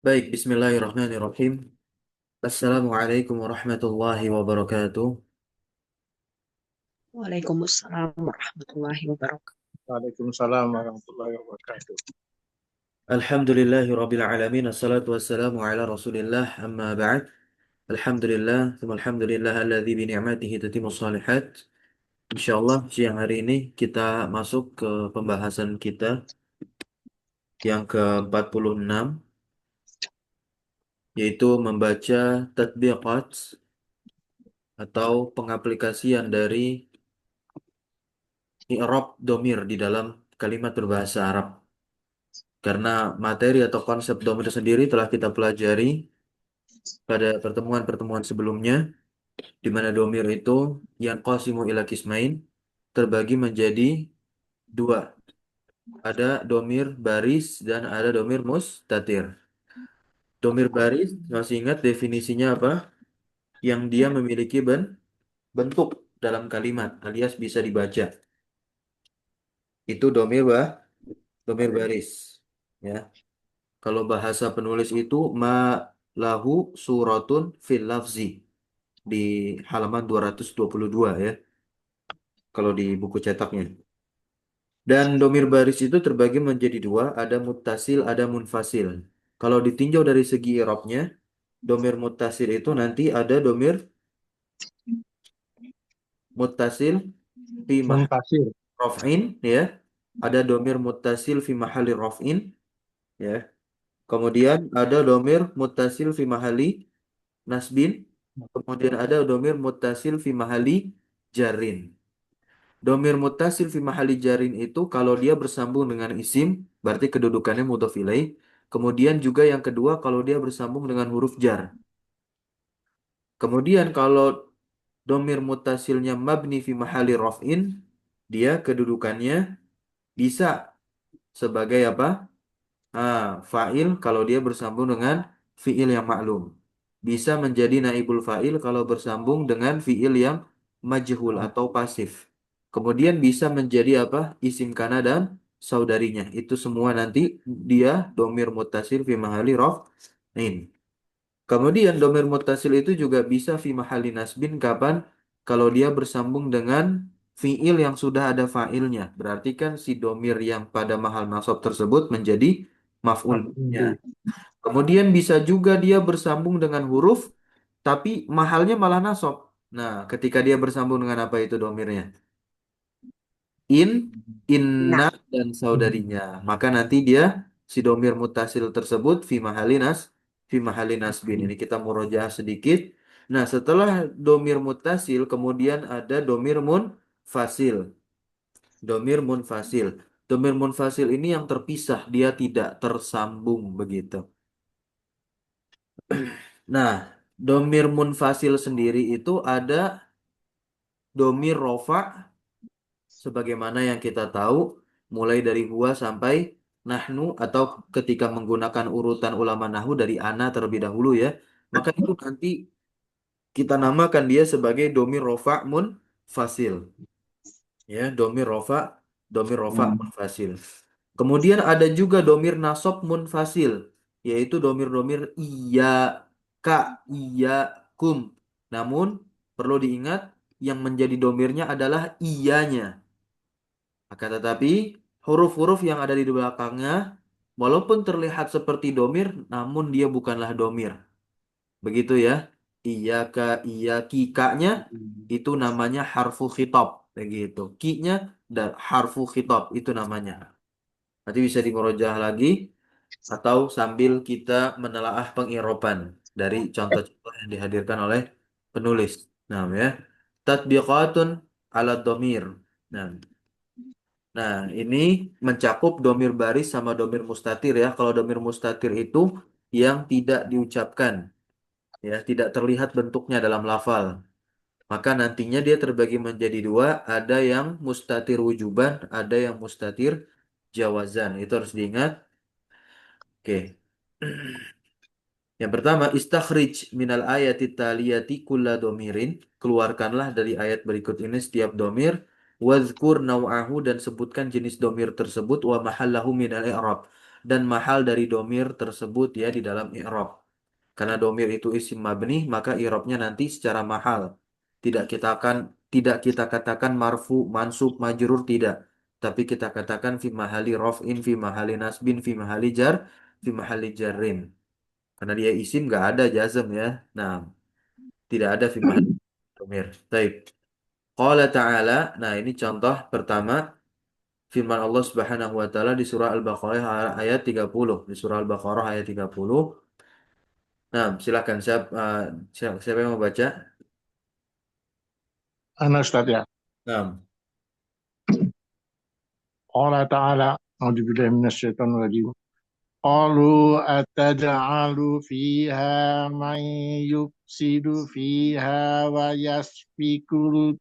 Baik, bismillahirrahmanirrahim. Assalamualaikum warahmatullahi wabarakatuh. Waalaikumsalam warahmatullahi wabarakatuh. Waalaikumsalam warahmatullahi wabarakatuh. Alhamdulillahi rabbil alamin. Assalatu wassalamu ala rasulillah amma ba'd. Alhamdulillah, thumma alhamdulillah alladzi bi ni'matihi tatimmu shalihat. Insyaallah siang hari ini kita masuk ke pembahasan kita yang ke-46, yaitu membaca tatbiqat atau pengaplikasian dari i'rab domir di dalam kalimat berbahasa Arab. Karena materi atau konsep domir sendiri telah kita pelajari pada pertemuan-pertemuan sebelumnya, di mana domir itu yang qasimu ila kismain terbagi menjadi dua. Ada domir baris dan ada domir mustatir. Domir baris, masih ingat definisinya apa? Yang dia memiliki bentuk dalam kalimat, alias bisa dibaca. Itu domir baris. Ya. Kalau bahasa penulis itu ma lahu suratun fil lafzi di halaman 222 ya, kalau di buku cetaknya. Dan domir baris itu terbagi menjadi dua, ada muttasil, ada munfasil. Kalau ditinjau dari segi i'rabnya, domir muttasil itu nanti ada domir muttasil fi mahal Muntasir. raf'in ya, ada domir muttasil fi mahali raf'in ya. Kemudian ada domir muttasil fi mahali nasbin, kemudian ada domir muttasil fi mahali jarin. Domir muttasil fi mahali jarin itu kalau dia bersambung dengan isim, berarti kedudukannya mudhof ilaih. Kemudian juga yang kedua kalau dia bersambung dengan huruf jar. Kemudian kalau domir muttasilnya mabni fi mahali raf'in, dia kedudukannya bisa sebagai apa? Fa'il kalau dia bersambung dengan fi'il yang maklum. Bisa menjadi naibul fa'il kalau bersambung dengan fi'il yang majhul atau pasif. Kemudian bisa menjadi apa? Isim kana dan saudarinya. Itu semua nanti dia domir muttasil fi mahali raf'in. Kemudian domir muttasil itu juga bisa fi mahali nasbin kapan? Kalau dia bersambung dengan fi'il yang sudah ada fa'ilnya. Berarti kan si domir yang pada mahal nasab tersebut menjadi maf'ulnya. Maf'ul. Kemudian bisa juga dia bersambung dengan huruf, tapi mahalnya malah nasab. Nah, ketika dia bersambung dengan apa itu domirnya? In, inna, Nah, dan saudarinya. Maka nanti dia si domir mutasil tersebut fi mahali nasbin. Ini kita murojaah sedikit. Nah, setelah domir mutasil, kemudian ada domir munfasil. Domir munfasil. Domir munfasil ini yang terpisah, dia tidak tersambung begitu. Nah, domir munfasil sendiri itu ada domir rofa, sebagaimana yang kita tahu, mulai dari huwa sampai nahnu, atau ketika menggunakan urutan ulama nahwu dari ana terlebih dahulu ya, maka itu nanti kita namakan dia sebagai domir rofa munfasil. Ya, domir rofa munfasil. Kemudian ada juga domir nasab munfasil, yaitu domir-domir iya, ka, iya, kum. Namun perlu diingat yang menjadi domirnya adalah iyanya. Akan tetapi huruf-huruf yang ada di belakangnya, walaupun terlihat seperti domir, namun dia bukanlah domir. Begitu ya. Iyaka, iyaki, ka-nya itu namanya harfu khitab. Begitu. Ki-nya dan harfu khitab itu namanya. Nanti bisa dimurojaah lagi atau sambil kita menelaah pengiroban dari contoh-contoh yang dihadirkan oleh penulis. Nah, ya. Tatbiqatun ala domir. Nah, nah, ini mencakup domir baris sama domir mustatir ya. Kalau domir mustatir itu yang tidak diucapkan, ya, tidak terlihat bentuknya dalam lafal. Maka nantinya dia terbagi menjadi dua, ada yang mustatir wujuban, ada yang mustatir jawazan. Itu harus diingat. Oke. Yang pertama, istakhrij minal ayati taliyati kulla domirin. Keluarkanlah dari ayat berikut ini setiap domir. Wadhkur naw'ahu, dan sebutkan jenis domir tersebut. Wa mahallahu minal i'rab. dan mahal dari domir tersebut ya di dalam i'rab. Karena domir itu isim mabni, maka i'rabnya nanti secara mahal. Tidak kita akan tidak kita katakan marfu, mansub, majrur tidak. Tapi kita katakan fi mahali raf'in, fi mahali nasbin, fi mahali jar, fi mahali jarrin. Karena dia isim nggak ada jazm ya. Nah, tidak ada fi mahali domir. Baik. Qala ta'ala, nah ini contoh pertama firman Allah Subhanahu wa taala di surah Al-Baqarah ayat 30. Di surah Al-Baqarah ayat 30. Nah, silakan siapa yang mau baca? Ana Ustaz ya. Nah, Allah Ta'ala, A'udzubillahi minasyaitonir rajim. Qalu ataj'alu fiha man yufsidu fiha wa yasfikul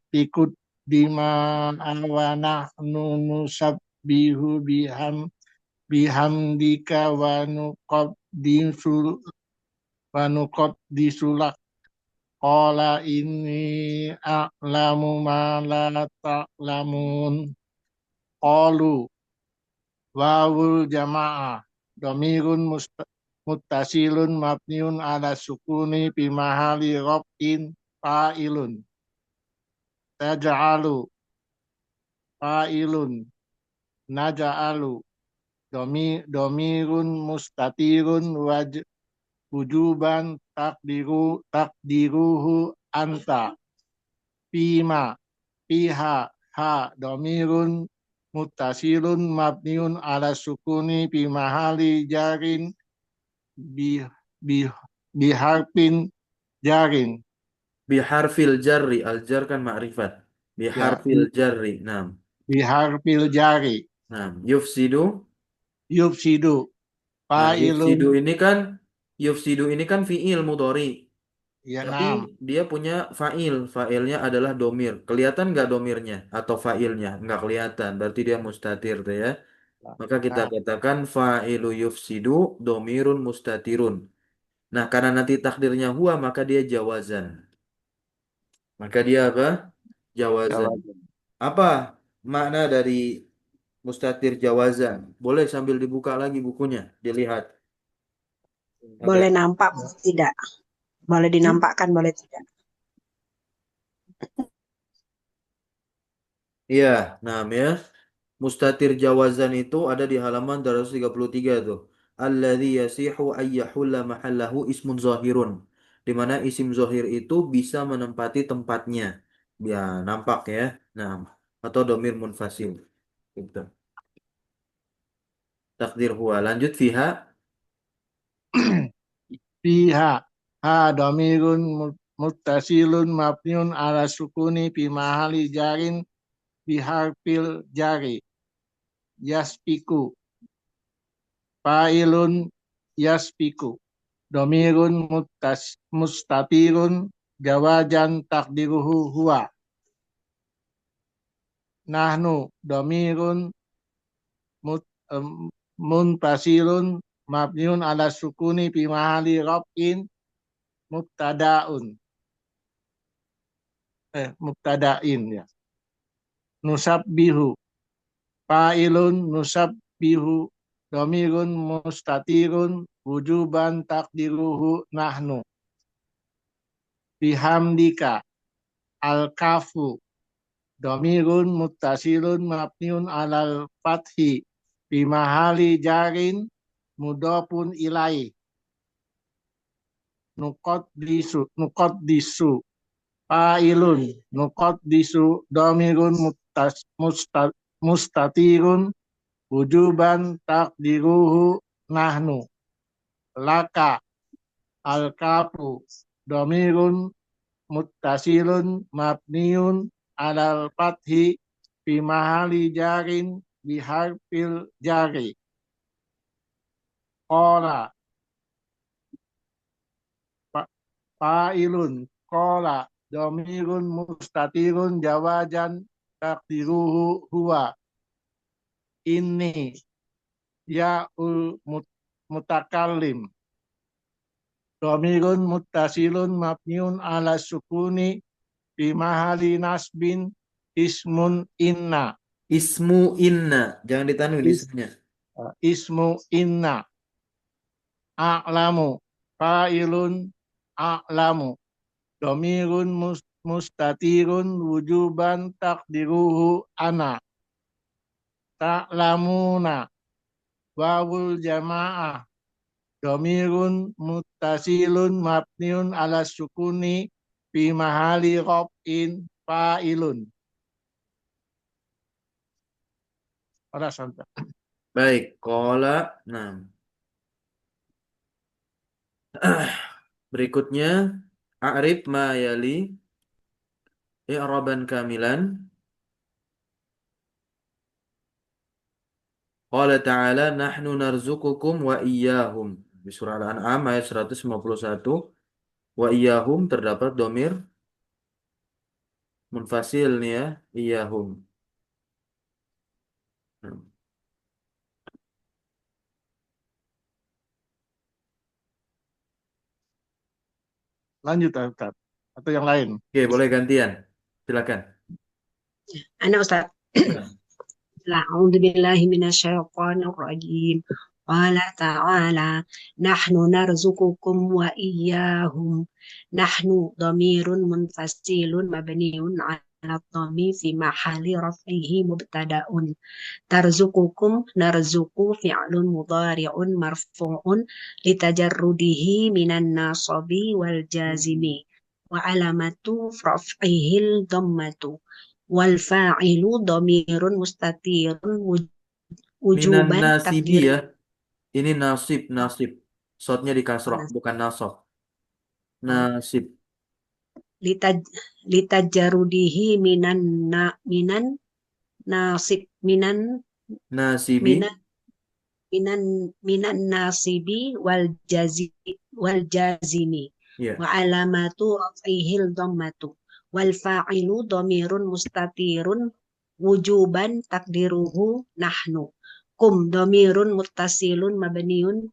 dima'an wa nahnu nusabbihu bihamdika wa nuqaddisu lak. Qala inni a'lamu ma la ta'lamun. Qalu wawul jamaah domirun muttasilun mabniun ala sukuni fi mahali raf'in fa'ilun taj'alu fa'ilun naj'alu domirun mustatirun wujuban takdiruhu anta fima fiha ha domirun muttasilun mabniun ala sukuni fi mahali jarin bi bi biharfin jarin biharfil jarri, al jar kan ma'rifat. ya Biharfil jarri. Nah, biharfil jari nah, yufsidu. yufsidu Nah, fa'ilun yufsidu ini kan fiil mudhari. ya Tapi naam dia punya fa'il. Fa'ilnya adalah domir. Kelihatan nggak domirnya atau fa'ilnya? Nggak kelihatan. Berarti dia mustatir tuh ya. Maka kita naam katakan fa'ilu yufsidu domirun mustatirun. Nah, karena nanti takdirnya huwa, maka dia jawazan. Maka dia apa? Jawazan. jawab. Apa makna dari mustatir jawazan? Boleh sambil dibuka lagi bukunya, dilihat. Boleh Oke. nampak, boleh tidak. Boleh dinampakkan, boleh tidak. Iya, nah ya. Mustatir jawazan itu ada di halaman 233 tuh. Alladzi yasihu ayyahulla mahallahu ismun zahirun. Di mana isim zahir itu bisa menempati tempatnya. Ya, nampak ya. Nah, atau domir munfasil. Gitu. Takdir huwa. Lanjut fiha. Fiha ha domirun muttasilun mabniun ala sukuni fi mahali jarin biharfil jari yaspiku fa'ilun yaspiku domirun mustatirun jawajan takdiruhu huwa nahnu domirun mut, muntasilun mabniun ala sukuni fi mahali raf'in mubtadaun mubtadain ya nusabbihu fa'ilun nusabbihu domirun mustatirun wujuban takdiruhu nahnu bihamdika al-kafu domirun muttasilun mabniun alal fathi fi mahali jarin mudhafun ilaih nuqaddisu fa'ilun nuqaddisu domirun mustatirun wujuban takdiruhu nahnu laka al-kafu domirun muttasilun mabniun alal fathi fi mahali jarin biharfil jari qala fa'ilun qala domirun mustatirun jawajan takdiruhu huwa ini ya'ul mutakallim domirun muttasilun mabniun ala sukuni fi mahali nasbin ismun inna Ismu inna. Jangan ditanwin ismnya. Ismu inna. A'lamu. Fa'ilun a'lamu. Domirun mustatirun wujuban takdiruhu ana. Ta'lamuna. Wawul jamaah. Domirun muttasilun mabniun ala sukuni fi mahali raf'in fa'ilun. Ora sampai. Baik, qala. Nah, berikutnya a'rif ma yali i'raban kamilan. Qala ta'ala nahnu narzukukum wa iyyahum. Di surah Al-An'am ayat 151. Wa iyyahum terdapat domir munfasil nih ya, iyyahum. Nah, Lanjut Ustaz. Atau yang lain. oke, boleh gantian. Silakan. Ana Ustaz. Ya. أعوذ بالله من الشيطان الرجيم قال تعالى نحن نرزقكم وإياهم نحن ضمير منفصل مبني على الضمير في محل رفعه مبتدأ ترزقكم نرزق فعل مضارع مرفوع لتجرده من الناصب والجازم وعلامة رفعه الضمة والفاعل ضمير مستتير Minan وجوبا nasibi تقدير ya. Ini nasib, nasib. Shotnya di kasroh, bukan nasob. Nasib. لتج لتجرده minan nasib Nasibi. minan minan minan nasibi wal jazimi Ya. wa alamatu raf'ihil dhammatu wal fa'ilu dhamirun mustatirun wujuban takdiruhu nahnu kum dhamirun muttasilun mabniun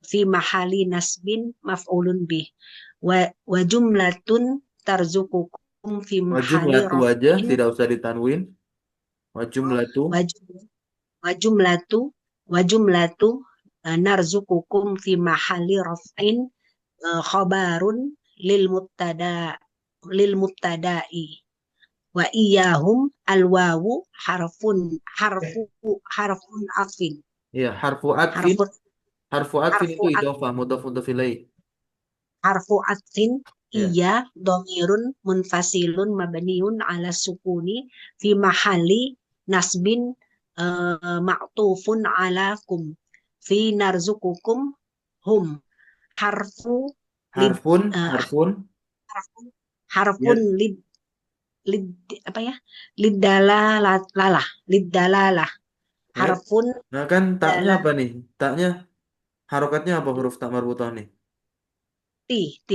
fi mahali nasbin maf'ulun bih wa jumlatun tarzukukum fi Wa mahali jumlatu aja, raf'in tidak usah ditanwin. Wa jumlatu. wa wajumlatu wajumlatu narzukukum fi mahali raf'in khabarun lil mubtada'i wa iyahum alwawu harfun afin Ya, harfu atfin. harfun Harfu atfin harfu itu at, idhofah, mudhaf mudhaf ilaih. harfu atfin Ya. iya domirun munfasilun mabniun ala sukuni fi mahali nasbin ma'tufun ala kum fi narzukukum hum harfu lid Harfun, eh, harfun. harfun harfun Ya. lid lid apa ya lidalalah lidalalah Eh, harfun Nah kan taknya dalah apa nih? Taknya harokatnya apa huruf tak marbutah nih? ti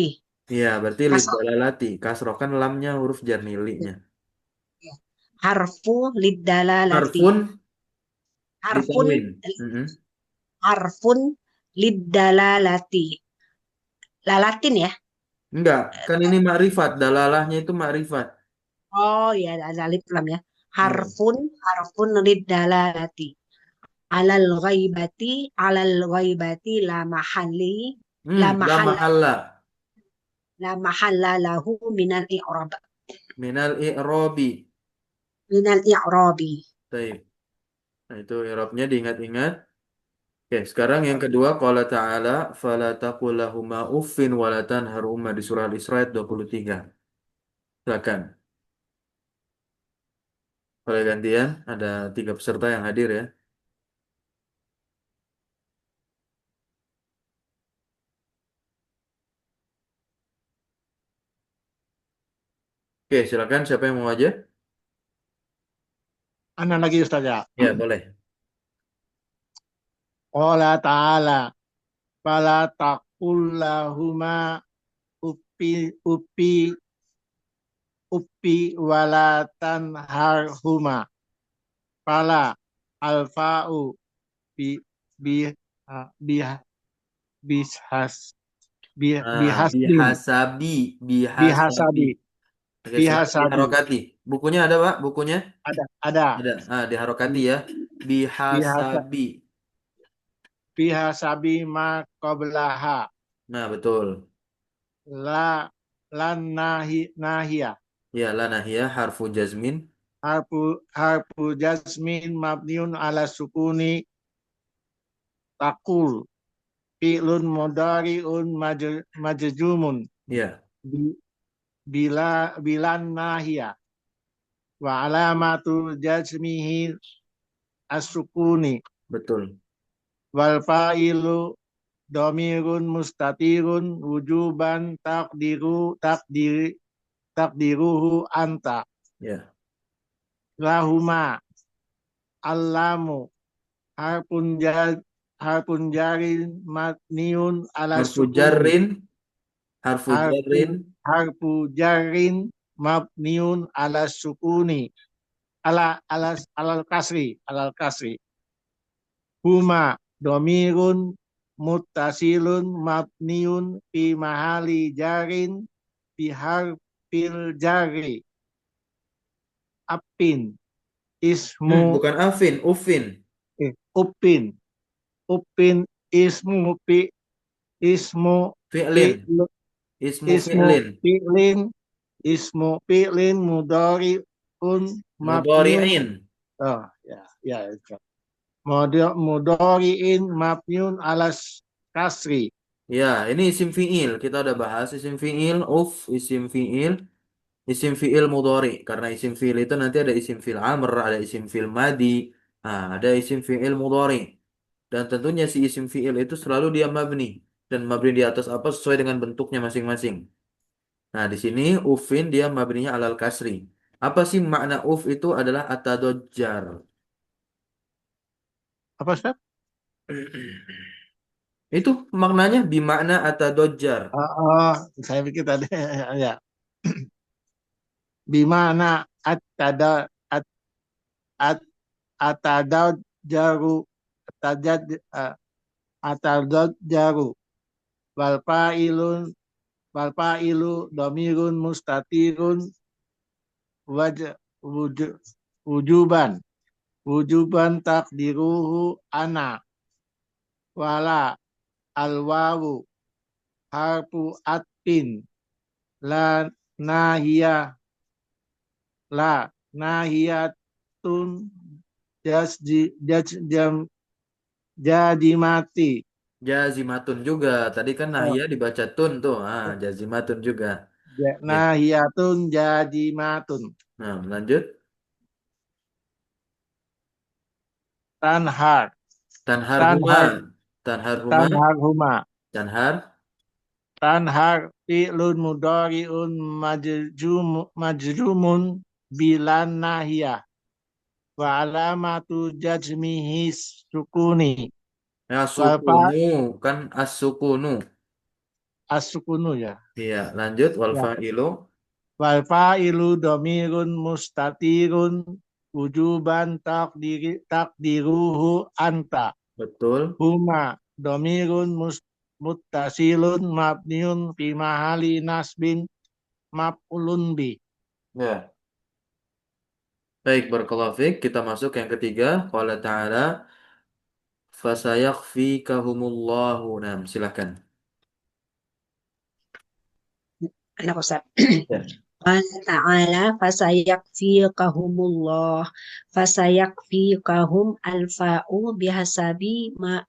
Iya, berarti lid kasroh dalalati. Kasroh kan lamnya huruf jar nih, li-nya. harfu lidalalati Harfun harfun ditanwin. Mm-mm. harfun lidalalati lalatin ya. Enggak, kan ini makrifat. Dalalahnya itu makrifat. Oh ya ada alif lam ya. Iya. Harfun lidalalati alal ghaibati La mahalla la mahalla lahu minal i'robi. minal i'rabi. Baik. Nah, itu i'rabnya diingat-ingat. Oke, sekarang yang kedua qala ta'ala fala taqul lahuma uffin wa la tanharhuma di surah Al-Isra ayat 23. Silakan. Boleh gantian, ada 3 peserta yang hadir ya. Oke, silakan siapa yang mau aja? Ana lagi Ustaz ya. Ya, boleh. Qala ta'ala fala taqul lahuma upi upi upi wala tanharhuma. Fala alfa'u bi bi bi bishas bihasbin Bihasabi, bihasabi. bihasabi Oke, silakan bihasabi diharokati. Bukunya ada, Pak? Bukunya? ada Ada. Diharokati ya. bihasa Bihasabi. bihasabi ma qablaha. Nah, betul. La lan nahiyah. Ya, la nahiyah harfu jazmin. Harfu jasmin mabniun ala sukuni takul fi'lun mudari'un majzumun Ya, bi- bilan nahiyah wa alamatu jazmihi as-sukuni betul. wal fa'ilu domirun mustatirun wujuban takdiruhu anta Ya. lahuma allamu harpun jarin matniun ala Harfu sukuni jarrin, harfu harfu jarrin. harfu jarin mabniun ala sukuni alal kasri huma domirun muttasilun mabniun fi mahali jarin fi harfil jari apin ismu Bukan afin, ufin. upin upin ismu ismu Fi'lin. fi'l Ismu ismu fi'lin. fi'lin ismu fi'lin mudhari'un mabniun Mudhari'in. ya itu. Mudhari'in mabniun alas kasri. Ya, ini isim fi'il. Kita udah bahas isim fi'il, isim fi'il, isim fi'il mudhari. Karena isim fi'il itu nanti ada isim fi'il amr, ada isim fi'il madi, nah, ada isim fi'il mudhari. Dan tentunya si isim fi'il itu selalu dia mabni. Dan mabni di atas apa sesuai dengan bentuknya masing-masing. Nah, di sini ufin dia mabninya alal kasri. Apa sih makna itu adalah atadojjar. Apa Ustaz? Itu maknanya bimakna atadojjar. Oh, saya pikir tadi ya. Bimana atada at at atada jaru atajad atadad jaru wal fa'ilun wal fa'ilu domirun mustatirun waj wuju- wujuban wujuban takdiruhu ana wala alwawu harfu atin la nahiyah la nahiyatun jam jadi mati. Jazimatun juga. Tadi kan Oh, nahya dibaca tun tuh. Ah, jazimatun juga. Ya. nahiyatun jadi matun. Nah, lanjut. Tanhar Tanhar huma. tanhar Tanhar huma. tanhar huma Tanhar. tanhar fi'lun mudhari'un majrumun bilan nahiyah wa alamatu jazmihi sukuni Ya, wal fa sukunu. Kan as-sukunu. as-sukunu ya. Iya, lanjut. Wal Ya. fa'ilu. Wal fa'ilu domirun mustatirun wujuban takdiruhu anta. Betul. Huma domirun muttasilun mabniun fi mahali nasbin maf'ulun bi. Ya. Baik, barakallahu fiik. Kita masuk yang ketiga. Qala ta'ala. Fasayakfikahumullahu. Nah, silakan. Anak Ustaz. Ya. Qala ta'ala fasayakfikahumullah fasayakfikahum alfa'u bihasabi ma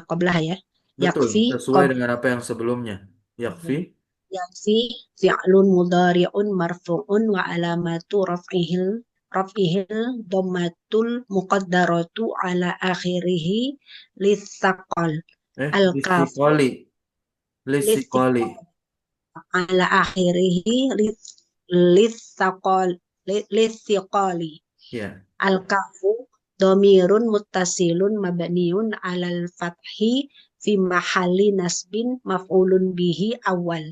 qablaha ya. Betul. Yakfi Sesuai dengan apa yang sebelumnya. Yakfi. yakfi fi'lun mudhari'un marfu'un wa alamatu raf'ihil dhammatul muqaddaratu ala akhirih litsaqal al-kaf Lisikoli. Lisikoli. ala akhirih litsaqal litsiqali Ya. al-kafu domirun muttasilun mabniun alal fathi fi mahalli nasbin maf'ulun bihi awal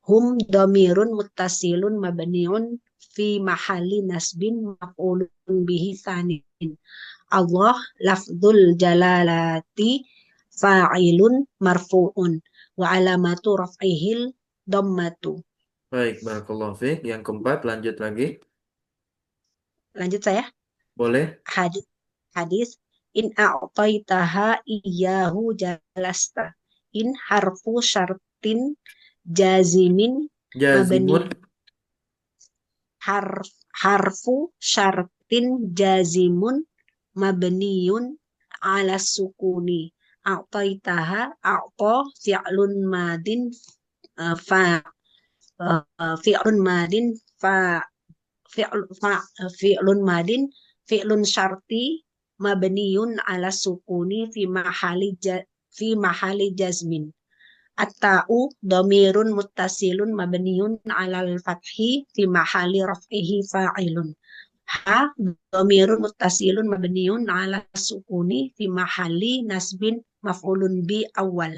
hum domirun muttasilun mabniun fi mahalli nasbin maf'ulun bihi tsanin Allah lafdzul jalalati fa'ilun marfu'un wa alamatu raf'ihil dhammatu. Baik, barakallahu fiik. Yang keempat, lanjut lagi. Lanjut saya. Boleh? Hadis hadis in a'taitaha iyyahu jalasta. In harfu syartin jazimin mabni Jazimun. harfu syartin jazimun mabniyun ala sukuni. A'taitaha a'ta fi'lun madin fa fi'lun madin fa fi'lun madin fi'lun syarti mabniyun ala sukuni fi mahali jazmin. At-ta'u dhamirun muttasilun mabniyun alal fathi fi mahali raf'ihi fa'ilun. Ha dhamirun muttasilun mabniyun ala sukuni fi mahali nasbin maf'ulun bi awal.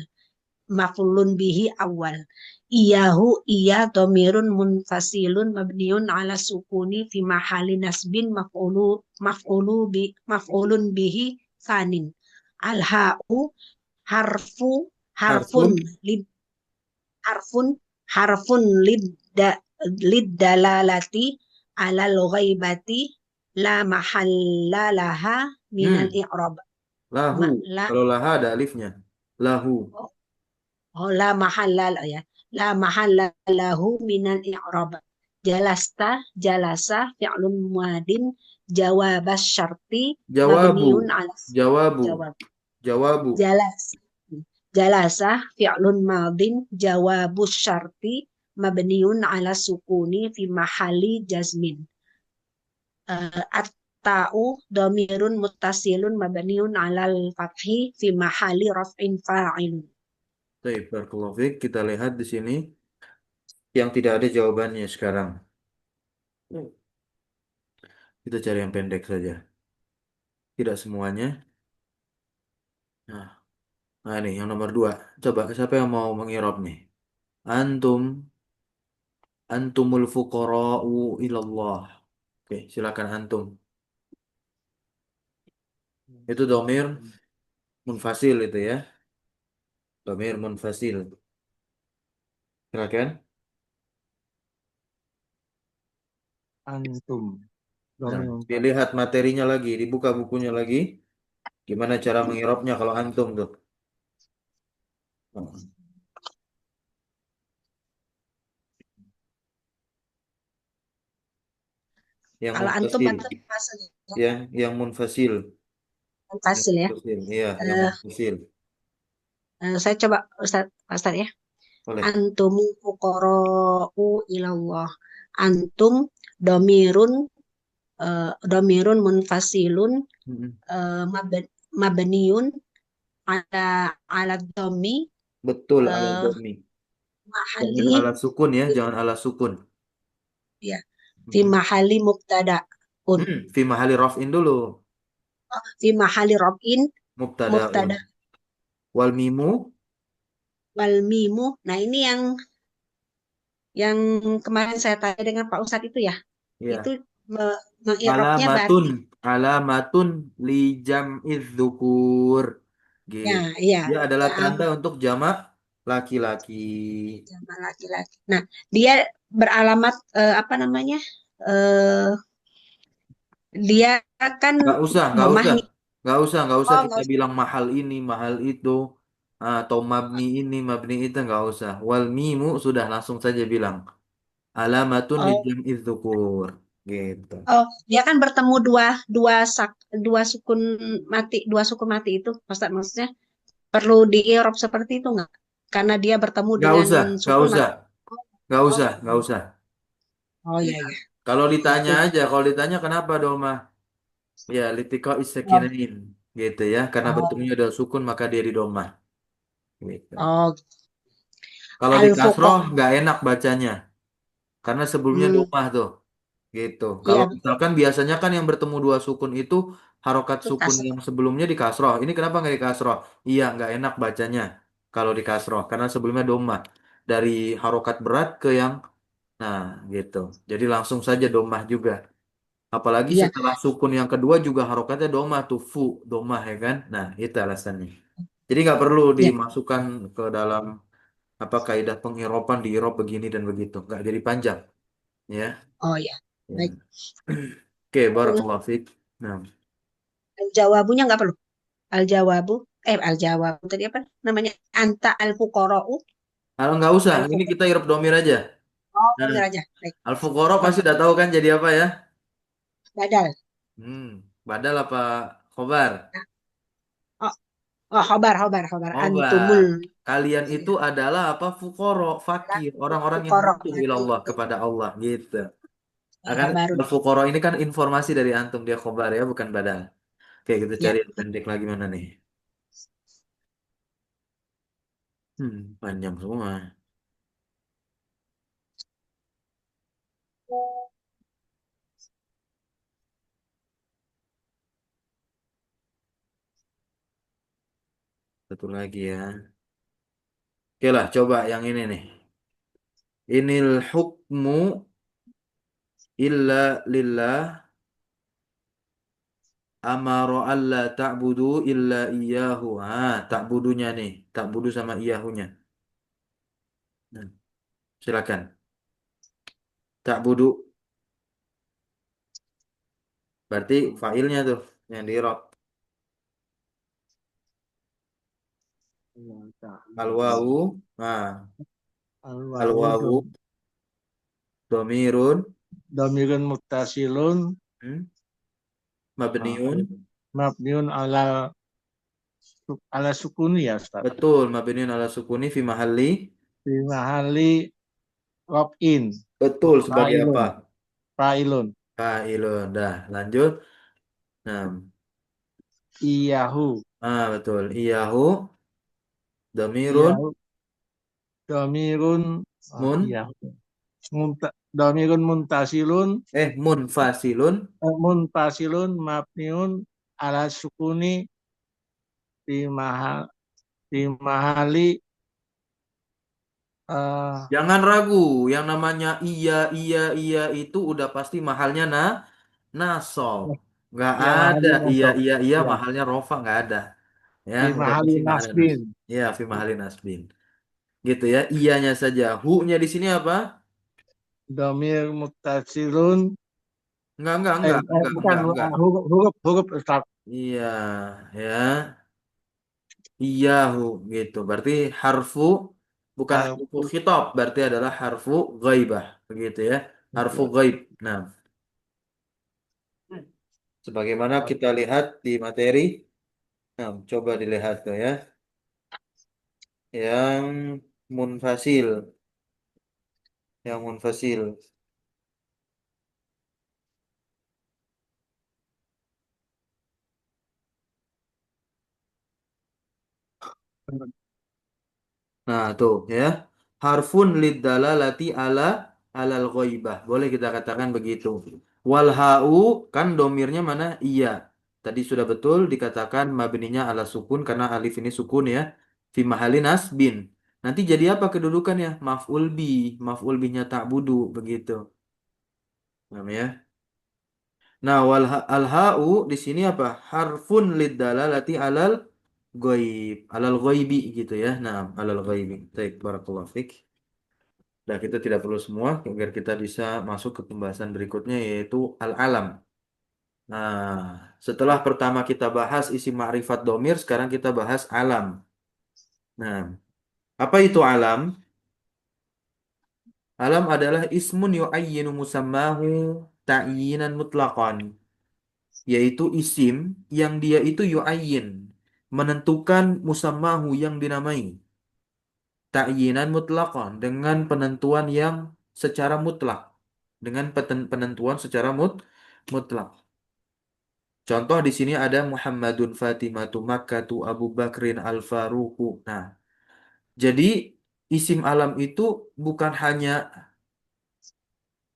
Maf'ulun bihi awal. Iyahu iya dhamirun munfasilun mabniun ala sukuni fi mahali nasbin maf'ulun bihi sanin. Al-ha'u harfu harfun Harfun. lid harfun harfun lid dalalati alal ghaibati la mahalla laha minal Hmm. i'rab. Lahu. La Kalau laha ada alifnya. Lahu. Oh, la mahalla ya. La mahalla lahu minal i'rab. Jalasta, jalasa, fi'lun muadin, jawabas syarti, Jawabu. mabniun ala Jawabu. jawab. Jawabu. Jalas. Jalasa, fi'lun madin, jawabus syarti, mabniun ala sukuni fi mahali jazmin. At-ta'u dhamirun muttasilun mabniun alal fathi fi mahali raf'in fa'ilun. Baik, barakallahu fiik. Kita lihat di sini yang tidak ada jawabannya sekarang. Kita cari yang pendek saja. Tidak semuanya. Nah, nah ini yang nomor 2. Coba siapa yang mau mengirab nih? Antum, antumul fuqara'u ilallah. Oke, silakan antum. Itu domir munfasil itu ya. Domir munfasil. Silakan. Antum. Nah, Domir dilihat materinya lagi, dibuka bukunya lagi. Gimana cara mengirabnya kalau antum tuh? Nah, yang Kalau antum munfasil, atau fasil ya, yang munfasil, yang fasil ya. munfasil, iya, yang Eh, munfasil. saya coba Ustaz ya. Boleh. Antum fuqara'u ilallah. Antum domirun domirun munfasilun Mm-mm. mabniun ala ala domi Betul, ala eh, dhammi. Jangan mahali ala sukun ya, jangan ala sukun. ya fi Mm-mm. mahali mubtadaun Fi mahali raf'in dulu. fi mahali robin Mubtada'un. mubtada Wal mimu, wal mimu. Nah ini yang kemarin saya tanya dengan Pak Ustadz itu ya, itu ya. mengirobnya Alamatun, berarti alamatun li jam'iz dzukur. ya, Gitu. iya, Dia adalah ya, tanda untuk jamak laki-laki. sama laki-laki. Nah, dia beralamat apa namanya? Eh, dia kan Nggak usah, domahnya. nggak usah Oh, kita nggak usah. bilang mahal ini, mahal itu, atau mabni ini, mabni itu nggak usah. Wal mimu sudah langsung saja bilang alamatun li Oh, jam'iz dzukur. Gitu. oh, dia kan bertemu dua dua dua sukun mati itu, Ustaz, maksudnya perlu diirob seperti itu nggak? Karena dia bertemu Nggak dengan usah, nggak sukun usah, mati. nggak Oh, usah, nggak usah. oh ya ya, Kalau ditanya itu. aja, kalau ditanya kenapa Doma? Ya, litika Oh, istakinain gitu ya. Karena oh, bertemunya ada sukun maka dia di doma. Gitu. oh. Kalau di Al kasroh fuqaha. nggak enak bacanya. Karena sebelumnya Hmm, domah tuh. Gitu. Kalau iya betul. misalkan biasanya kan yang bertemu dua sukun itu harokat Itu sukun kasar. yang sebelumnya di kasroh. Ini kenapa nggak di kasroh? Iya, nggak enak bacanya kalau di kasroh. Karena sebelumnya domah. Dari harokat berat ke yang, nah gitu. Jadi langsung saja domah juga. Apalagi Iya, setelah sukun yang kedua juga harokatnya domah tuh fu, domah ya kan? Nah, itu alasannya. Jadi nggak perlu iya. dimasukkan ke dalam apa kaidah pengiropan di Irop begini dan begitu. Nggak jadi panjang, ya. Oh ya. Ya. Baik. Oke, barakallahu fiik. Nah, Al-jawabunya nggak perlu. Al-jawabu, al-jawabu tadi apa namanya? Anta al-fuqara'u, Kalau nggak usah, ini al-fuqara. kita irop domir aja. Oh, Nah, bener aja. Baik. al-fuqara Baik. pasti udah tahu kan jadi apa ya? Badal. Hmm, badal apa khobar? Oh, oh, khobar. Khobar. Antumul Kalian itu ya, adalah apa? Fuqara, fakir, orang-orang yang fuqara. butuh ilallah kepada Allah gitu. Akan Khobarun. al-fuqara ini kan informasi dari antum, dia khobar ya, bukan badal. Oke, kita cari Ya. yang pendek lagi mana nih? Panjang semua. Satu lagi ya. Oke lah, coba yang ini nih. Inil hukmu illa lillah amaro alla ta'budu illa iyyahu. Ta'budunya nih. Ta'budu sama iyahunya. Nah, silakan. Ta'budu berarti failnya tuh yang di rob. Al-wawu. Nah, Al-wawu al-wawu domirun. dhamirun muttasilun Hmm, ah, mabniun. mabniun ala sukuni ya Ustaz. Betul, mabniun ala sukuni fi mahalli. Di mahali rofin Betul, sebagai fa'ilun apa? fa'ilun Fa'ilun. Dah, lanjut. Nah, iyahu betul. Iyahu domirun iyahu dhamirun mun iyahu dhamirun muntasilun munfasilun. muntasilun mabniun ala sukuni di mahal di mahali eh, Jangan ragu, yang namanya iya itu udah pasti mahalnya nasol. Nggak ya ada mahali iya nasab iya ya mahalnya rofa nggak ada. Ya, di udah mahali pasti mahalnya nas. nasbin Ya, fi mahalin nasbin. Gitu ya, iyanya saja. Hu-nya di sini apa? dhamir muttasilun bukan Enggak. huruf Ustaz. Iya, ya. Iyahu gitu. Berarti harfu bukan harfu Harfu khitab, berarti adalah harfu ghaibah, begitu ya. Harfu ghaib. Nah, sebagaimana kita lihat di materi, nah, coba dilihat tuh ya. Yang munfasil, yang munfasil. Nah, tuh ya. Harfun lid dalalati ala alal ghaibah. Boleh kita katakan begitu. Wal ha'u kan domirnya mana? Iya. Tadi sudah betul dikatakan mabninya ala sukun karena alif ini sukun ya. Fi mahali nasbin. Nanti jadi apa kedudukannya? Maf'ul bi. Maf'ul binya ta'budu begitu. Paham ya? Nah, al ha'u di sini apa? Harfun lid dalalati alal ghaib. Alal ghaibi gitu ya. Nah, alal ghaibi. Baik, barakallahu fik. Nah, kita tidak perlu semua agar kita bisa masuk ke pembahasan berikutnya yaitu al-alam. Nah, setelah pertama kita bahas isi ma'rifat domir, sekarang kita bahas alam. Nah, apa itu alam? Alam adalah ismun yu'ayyinu musammahu ta'yinan mutlaqan, yaitu isim yang dia itu yu'ayyin, menentukan musammahu yang dinamai, ta'yinan mutlaqan dengan penentuan yang secara mutlak, dengan penentuan secara mutlak. Contoh di sini ada Muhammadun Fatimatu Makkatu Abu Bakrin Al-Faruqu. Nah, jadi isim alam itu bukan hanya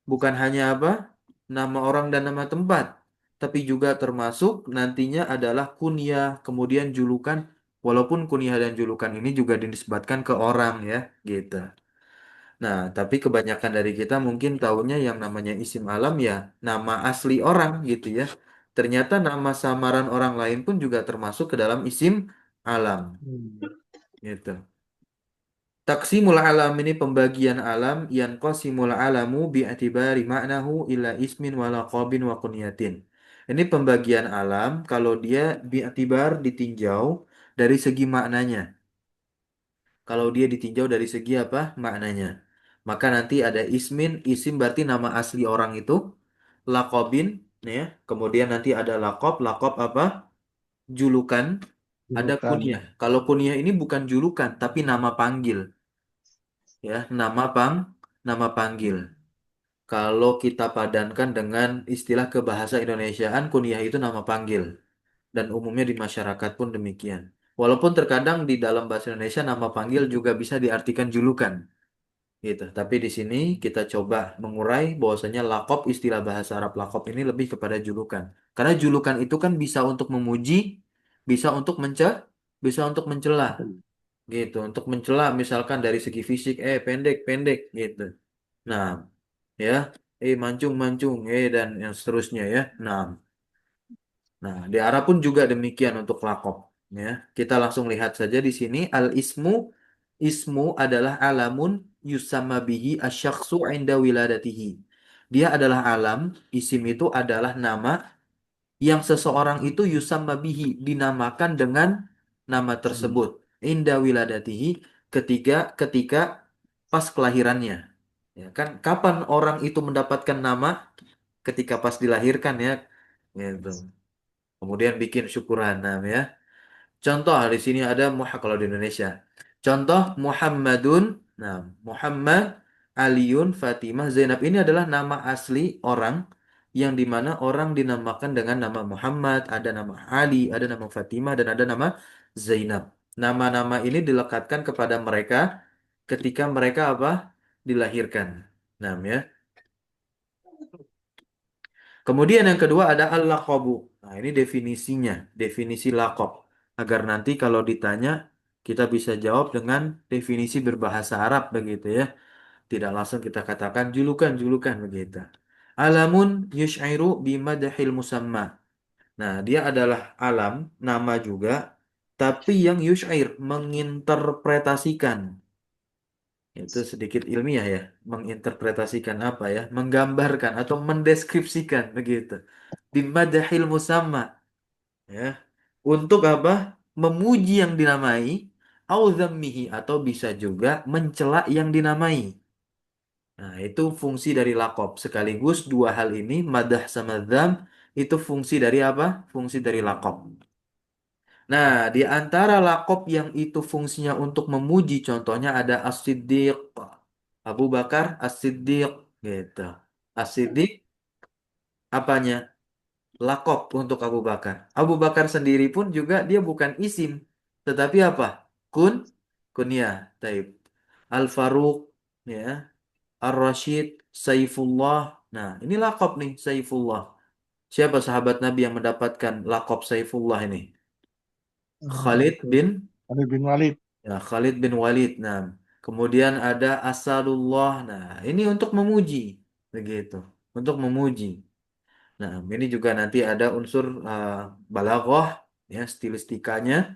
bukan hanya apa? Nama orang dan nama tempat, tapi juga termasuk nantinya adalah kunyah, kemudian julukan, walaupun kunyah dan julukan ini juga dinisbatkan ke orang ya, gitu. Nah, tapi kebanyakan dari kita mungkin tahunya yang namanya isim alam ya nama asli orang gitu ya. Ternyata nama samaran orang lain pun juga termasuk ke dalam isim alam gitu. Taksimul alam ini pembagian alam yang qasimul alamu bi'atibari ma'nahu ila ismin wa laqabin wa kunyatin. Ini pembagian alam kalau dia bi'tibar ditinjau dari segi maknanya. Kalau dia ditinjau dari segi apa? Maknanya. Maka nanti ada ismin, isim berarti nama asli orang itu, lakobin, ya. Kemudian nanti ada lakob, lakob apa? Julukan, ada Julukan. kunyah. Kalau kunyah ini bukan julukan, tapi nama panggil, ya, nama panggil. Kalau kita padankan dengan istilah kebahasa Indonesiaan, kunyah itu nama panggil. Dan umumnya di masyarakat pun demikian. Walaupun terkadang di dalam bahasa Indonesia nama panggil juga bisa diartikan julukan, gitu. Tapi di sini kita coba mengurai bahwasanya lakop, istilah bahasa Arab lakop ini lebih kepada julukan. Karena julukan itu kan bisa untuk memuji, bisa untuk bisa untuk mencela, gitu. Untuk mencela misalkan dari segi fisik, pendek, pendek, gitu. Nah, ya, mancung, mancung, dan yang seterusnya ya. Nah, di Arab pun juga demikian untuk lakop. Ya, kita langsung lihat saja di sini ismu adalah alamun yusamma bihi asyakhsu inda wiladatihi. Dia adalah alam, isim itu adalah nama yang seseorang itu yusamma bihi dinamakan dengan nama tersebut. Inda wiladatihi ketika ketika pas kelahirannya. Ya kan, kapan orang itu mendapatkan nama? Ketika pas dilahirkan ya. Gitu. Kemudian bikin syukuran ya. Contoh di sini ada kalau di Indonesia. Contoh Muhammadun. Nah, Muhammad, Aliun, Fatimah, Zainab ini adalah nama asli orang yang dimana orang dinamakan dengan nama Muhammad, ada nama Ali, ada nama Fatimah, dan ada nama Zainab. Nama-nama ini dilekatkan kepada mereka ketika mereka apa? Dilahirkan. Nah, ya. Kemudian yang kedua ada al-laqabu. Nah, ini definisinya, definisi laqab. Agar nanti kalau ditanya kita bisa jawab dengan definisi berbahasa Arab begitu ya. Tidak langsung kita katakan julukan-julukan begitu. Alamun yush'iru bimadhil musamma. Nah, dia adalah alam, nama juga, tapi yang yush'ir, menginterpretasikan. Itu sedikit ilmiah ya, menginterpretasikan apa ya, menggambarkan atau mendeskripsikan begitu. Bimadahil musamma ya. Untuk apa? Memuji yang dinamai, au dzammihi atau bisa juga mencela yang dinamai. Nah, itu fungsi dari lakob. Sekaligus dua hal ini, madah sama dzam, itu fungsi dari apa? Fungsi dari lakob. Nah, di antara lakop yang itu fungsinya untuk memuji, contohnya ada As-Siddiq, Abu Bakar As-Siddiq, gitu. As-Siddiq apanya? Lakop untuk Abu Bakar. Abu Bakar sendiri pun juga dia bukan isim, tetapi apa? Kun, kunyah, taib. Al-Faruq, ya, Ar-Rashid, Saifullah. Nah, ini lakop nih, Saifullah. Siapa sahabat Nabi yang mendapatkan lakop Saifullah ini? Khalid bin Ali bin Walid. Ya, Khalid bin Walid. Nah, kemudian ada Asadullah. Nah, ini untuk memuji, begitu. Untuk memuji. Nah, ini juga nanti ada unsur balaghah, ya, stilistikanya.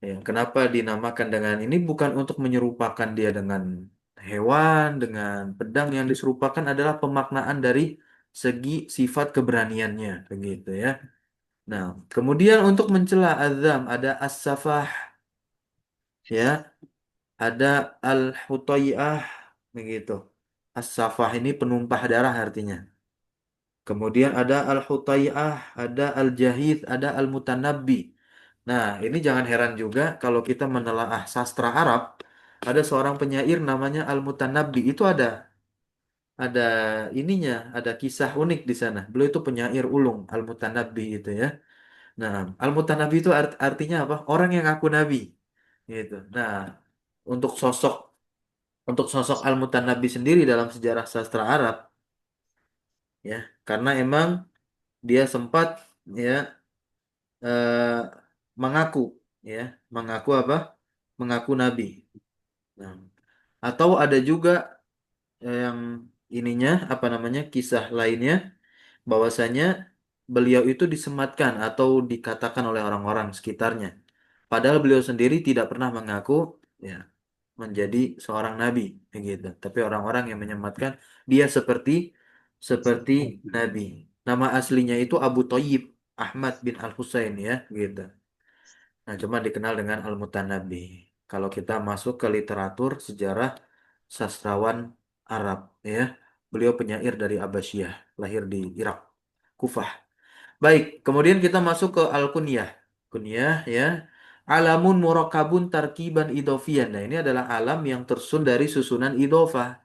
Ya, kenapa dinamakan dengan ini bukan untuk menyerupakan dia dengan hewan, dengan pedang yang diserupakan adalah pemaknaan dari segi sifat keberaniannya, begitu ya. Nah, kemudian untuk mencela azam ada as-safah, ya. Ada al-hutai'ah begitu. As-safah ini penumpah darah artinya. Kemudian ada al-hutai'ah, ada al-jahid, ada al-mutanabbi. Nah, ini jangan heran juga kalau kita menelaah sastra Arab, ada seorang penyair namanya al-mutanabbi. Itu ada ininya, ada kisah unik di sana. Beliau itu penyair ulung, al-mutanabbi itu ya. Nah, al-mutanabbi itu artinya apa? Orang yang ngaku nabi gitu. Nah, untuk sosok untuk sosok Al-Mutanabbi sendiri dalam sejarah sastra Arab ya karena emang dia sempat ya eh, mengaku ya mengaku apa mengaku nabi. Nah, atau ada juga yang ininya apa namanya kisah lainnya bahwasanya beliau itu disematkan atau dikatakan oleh orang-orang sekitarnya padahal beliau sendiri tidak pernah mengaku ya menjadi seorang nabi begitu. Tapi orang-orang yang menyematkan dia seperti seperti nabi. Nama aslinya itu Abu Thayyib Ahmad bin Al-Husain ya, gitu. Nah, cuma dikenal dengan Al-Mutanabbi. Kalau kita masuk ke literatur sejarah sastrawan Arab ya. Beliau penyair dari Abbasiyah, lahir di Irak, Kufah. Baik, kemudian kita masuk ke Al-Kunyah. Kunyah ya. Alamun murakabun tarkiban idofian. Nah, ini adalah alam yang tersusun dari susunan idofah.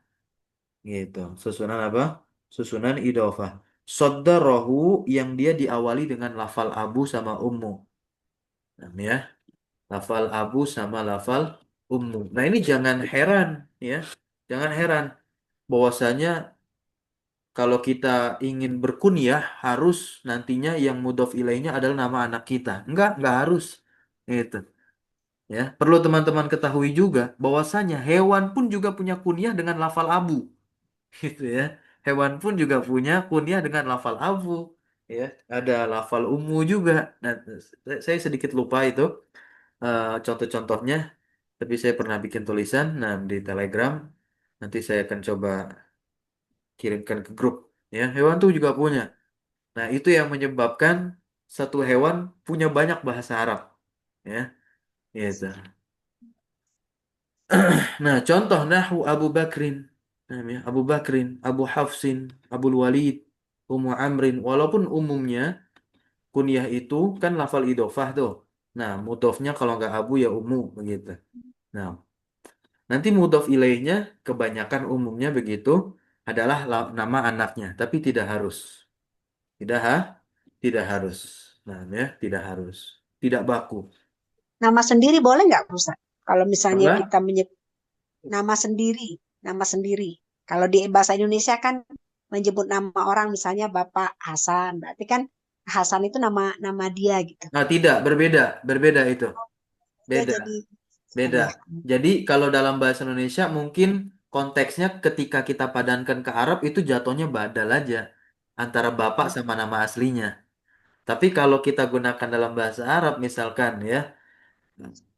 Gitu. Susunan apa? Susunan idofah. Soddarahu yang dia diawali dengan lafal abu sama ummu. Nah, ya. Lafal abu sama lafal ummu. Nah, ini jangan heran ya. Jangan heran bahwasanya kalau kita ingin berkunyah harus nantinya yang mudhof ilaihnya adalah nama anak kita. Enggak harus. Itu. Ya, perlu teman-teman ketahui juga bahwasanya hewan pun juga punya kunyah dengan lafal abu. Gitu ya. Hewan pun juga punya kunyah dengan lafal abu. Ya, ada lafal ummu juga. Nah, saya sedikit lupa itu contoh-contohnya, tapi saya pernah bikin tulisan, nah di Telegram. Nanti saya akan coba kirimkan ke grup. Ya, hewan tuh juga punya. Nah, itu yang menyebabkan satu hewan punya banyak bahasa Arab. Ya, gitu. Nah, contoh nahu Abu Bakrin. Nah, ya, Abu Bakrin, Abu Hafsin, Abu Walid, Ummu Amrin. Walaupun umumnya kunyah itu kan lafal idofah tuh. Nah, mudhofnya kalau nggak Abu ya Ummu begitu. Nah, nanti mudhof ilaihnya kebanyakan umumnya begitu adalah nama anaknya, tapi tidak harus. Tidak tidak harus. Nah, ya, tidak harus. Tidak baku. Nama sendiri boleh nggak, Ustaz? Kalau misalnya Apa? kita menyebut nama sendiri, nama sendiri. Kalau di bahasa Indonesia kan menyebut nama orang, misalnya Bapak Hasan, berarti kan Hasan itu nama nama dia gitu. Nah, tidak, berbeda, berbeda itu. Dia Beda, jadi beda. ya. Jadi kalau dalam bahasa Indonesia mungkin konteksnya ketika kita padankan ke Arab itu jatuhnya badal aja antara bapak sama nama aslinya. Tapi kalau kita gunakan dalam bahasa Arab misalkan ya,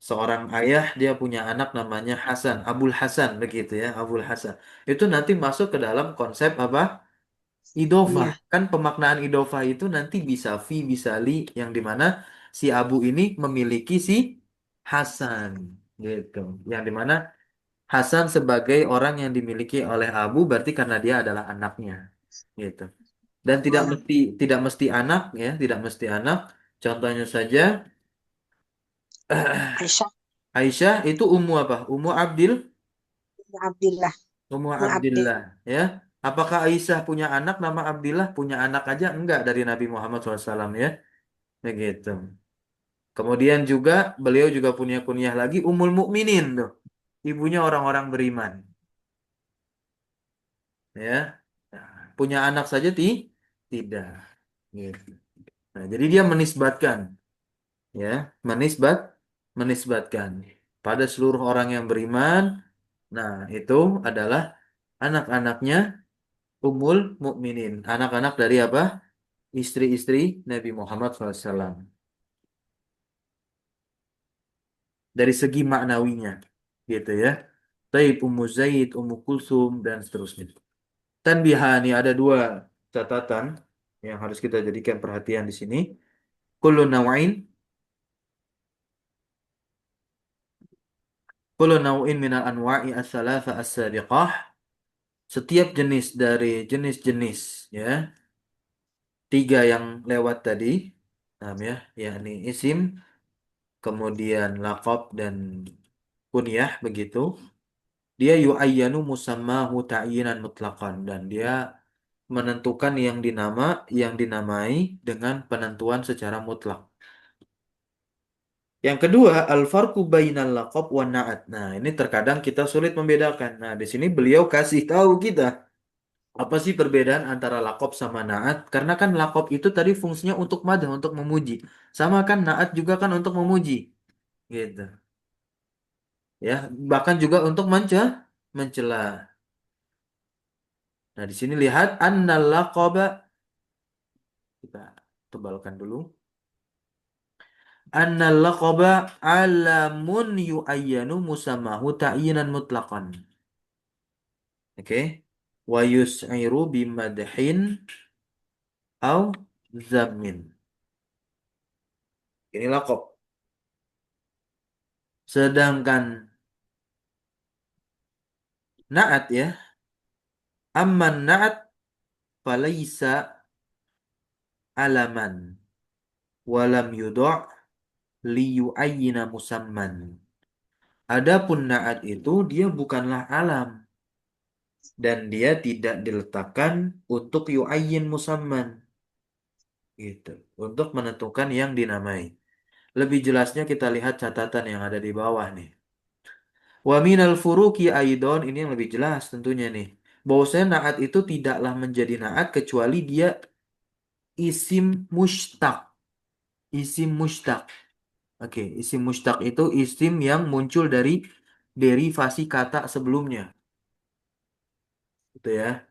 seorang ayah dia punya anak namanya Hasan, Abul Hasan begitu ya, Abul Hasan. Itu nanti masuk ke dalam konsep apa? Idofah. Iya. Kan pemaknaan idofah itu nanti bisa fi, bisa li, yang dimana si Abu ini memiliki si Hasan gitu. Yang dimana Hasan sebagai orang yang dimiliki oleh Abu berarti karena dia adalah anaknya gitu. Dan Oh, tidak mesti anak ya, tidak mesti anak. Contohnya saja Aisyah Aisyah itu Ummu apa? Ummu Abdil, bin Abdillah, Ummu bin Abdil. Abdillah ya. Apakah Aisyah punya anak nama Abdillah? Punya anak aja enggak dari Nabi Muhammad SAW ya. Begitu. Kemudian juga beliau juga punya kunyah lagi Ummul Mukminin tuh. Ibunya orang-orang beriman ya. Nah, punya anak saja tidak. Gitu. Nah, jadi dia menisbatkan ya, menisbat menisbatkan pada seluruh orang yang beriman. Nah, itu adalah anak-anaknya Ummul Mukminin, anak-anak dari apa? Istri-istri Nabi Muhammad SAW. Dari segi maknawinya, gitu ya. Taib Ummu Zaid, Ummu Kulsum, dan seterusnya. Tanbihani ada dua catatan yang harus kita jadikan perhatian di sini. Kullu naw'in, kullu naw'in minal anwa'i as-salasa as-sabiqah. Setiap jenis dari jenis-jenis ya, tiga yang lewat tadi, ya, yakni isim, kemudian laqab dan kunyah begitu. Dia yu'ayyanu musammahu ta'yinan mutlaqan dan dia menentukan yang dinamai dengan penentuan secara mutlak. Yang kedua, al-farqu bainal laqab wan na'at. Nah, ini terkadang kita sulit membedakan. Nah, di sini beliau kasih tahu kita apa sih perbedaan antara laqab sama na'at? Karena kan laqab itu tadi fungsinya untuk madah, untuk memuji. Sama kan na'at juga kan untuk memuji. Gitu. Ya, bahkan juga untuk mencela. Nah, di sini lihat annal laqaba, kita tebalkan dulu. Annal laqaba alamun yu'ayyanu musamahu ta'yinan mutlaqan. Oke. Wa yus'iru bimadhin au zammin. Ini laqab. Sedangkan naat ya, amman naat falaisa alaman walam yudha' liyu'ayyina musamman. Adapun naat itu dia bukanlah alam dan dia tidak diletakkan untuk yu'ayyin musamman gitu, untuk menentukan yang dinamai. Lebih jelasnya kita lihat catatan yang ada di bawah nih. Wa minal furuki aidon, ini yang lebih jelas tentunya nih. Bahwasanya naat itu tidaklah menjadi naat kecuali dia isim mushtaq. Isim mushtaq. Oke, isim mushtaq itu isim yang muncul dari derivasi kata sebelumnya. Gitu ya.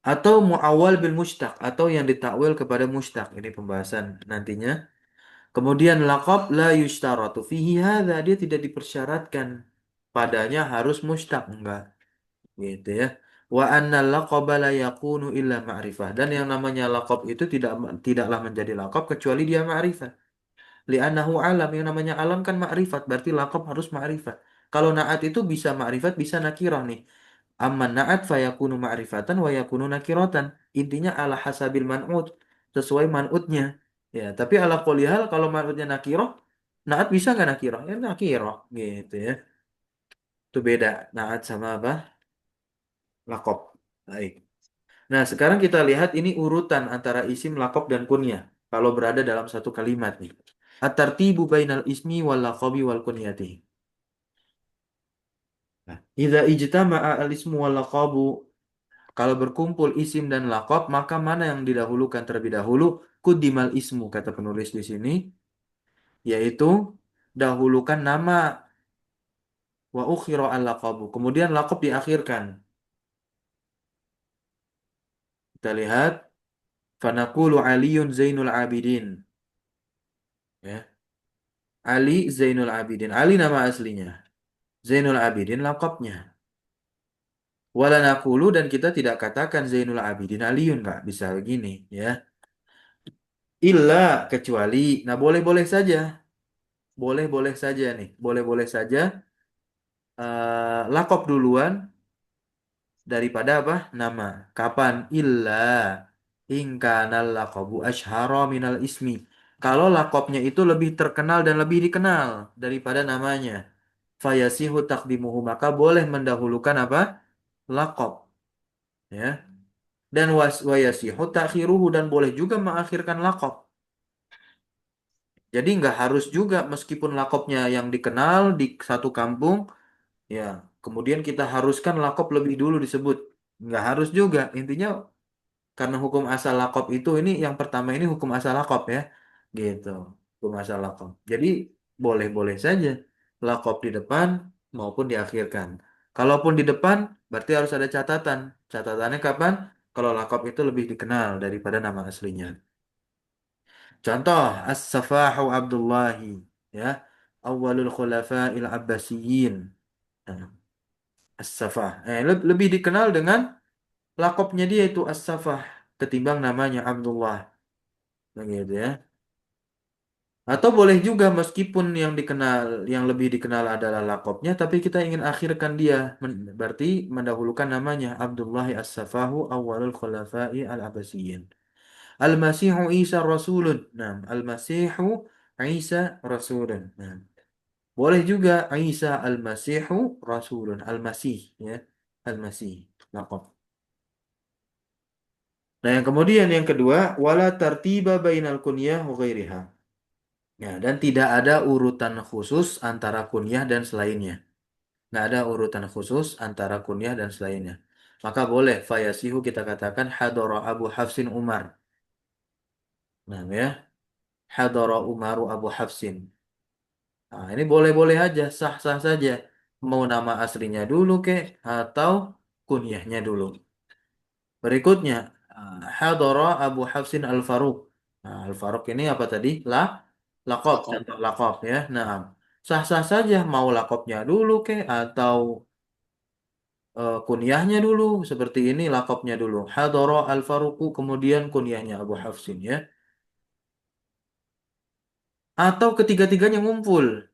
Atau muawwal bil mushtaq atau yang ditakwil kepada mushtaq. Ini pembahasan nantinya. Kemudian laqab la yushtaratu fihi hadza, dia tidak dipersyaratkan padanya harus mushtaq, enggak. Gitu ya. Wa anna laqaba la yakunu illa ma'rifah, dan yang namanya laqab itu tidaklah menjadi laqab kecuali dia ma'rifah. Li'annahu alam, yang namanya alam kan ma'rifat, berarti laqab harus ma'rifat. Kalau naat itu bisa ma'rifat, bisa nakirah nih. Amman na'at fayakunu ma'rifatan wa yakunu nakiratan. Intinya ala hasabil man'ut, sesuai man'utnya. Ya, tapi ala kulli hal kalau man'utnya nakirah, naat bisa nggak nakirah? Ya nakirah gitu ya. Itu beda naat sama apa? Laqab. Baik. Nah, sekarang kita lihat ini urutan antara isim, laqab dan kunyah kalau berada dalam satu kalimat nih. At-tartibu bainal ismi wal laqabi wal kunyati. Nah, idza ijtama'a al-ismu wal laqabu, kalau berkumpul isim dan laqab, maka mana yang didahulukan terlebih dahulu? Kudimal ismu, kata penulis di sini, yaitu dahulukan nama, wa ukhira al laqabu. Kemudian laqab diakhirkan. Kita lihat, fanaqulu Aliyun Zainul Abidin. Ya. Ali Zainul Abidin. Ali nama aslinya. Zainul Abidin laqabnya. Wala naqulu, dan kita tidak katakan Zainul Abidin Aliyun, nggak bisa begini ya. Illa, kecuali, nah boleh-boleh saja. Boleh-boleh saja nih. Boleh-boleh saja lakop duluan daripada apa? Nama. Kapan? Illa ingkanal laqabu asyhara minal ismi. Kalau lakopnya itu lebih terkenal dan lebih dikenal daripada namanya. Fayasihu taqdimuhu, maka boleh mendahulukan apa? Lakop. Ya. Dan wayasihu takhiruhu, dan boleh juga mengakhirkan lakop. Jadi nggak harus juga meskipun lakopnya yang dikenal di satu kampung, ya, kemudian kita haruskan lakop lebih dulu disebut. Nggak harus juga. Intinya karena hukum asal lakop itu, ini yang pertama ini hukum asal lakop ya. Gitu. Hukum asal lakop. Jadi boleh-boleh saja lakop di depan maupun diakhirkan. Kalaupun di depan berarti harus ada catatan. Catatannya kapan? Kalau lakop itu lebih dikenal daripada nama aslinya. Contoh, As-Safahu Abdullahi, ya. Awalul Khulafa'il Abbasiyin. Nah, As-Safah. Lebih dikenal dengan lakopnya dia itu As-Safah ketimbang namanya Abdullah. Begitu ya. Atau boleh juga meskipun yang dikenal, yang lebih dikenal adalah lakopnya, tapi kita ingin akhirkan dia. Berarti mendahulukan namanya Abdullah As-Safahu awalul khulafa'i al-Abbasiyyin. Al-Masihu Isa Rasulun. Nah, Al-Masihu Isa Rasulun. Nah, boleh juga Isa Al-Masihu Rasulun. Al-Masih ya. Al-Masih. Lakop. Nah, yang kemudian yang kedua, wala tartiba bainal kunyah wa ghairiha. Ya, dan tidak ada urutan khusus antara kunyah dan selainnya. Nggak ada urutan khusus antara kunyah dan selainnya. Maka boleh fayasihu kita katakan hadara Abu Hafsin Umar. Nah, ya, hadara Umaru Abu Hafsin. Nah, ini boleh-boleh aja, sah-sah saja. Mau nama aslinya dulu kek atau kunyahnya dulu. Berikutnya, hadara Abu Hafsin Al-Faruq. Nah, Al-Faruq ini apa tadi? Lakop, Lakop. contoh lakop ya. Nah, sah-sah saja mau lakopnya dulu ke atau kunyahnya dulu seperti ini, lakopnya dulu. Hadara al-Faruqu, kemudian kunyahnya Abu Hafsin ya. Atau ketiga-tiganya ngumpul.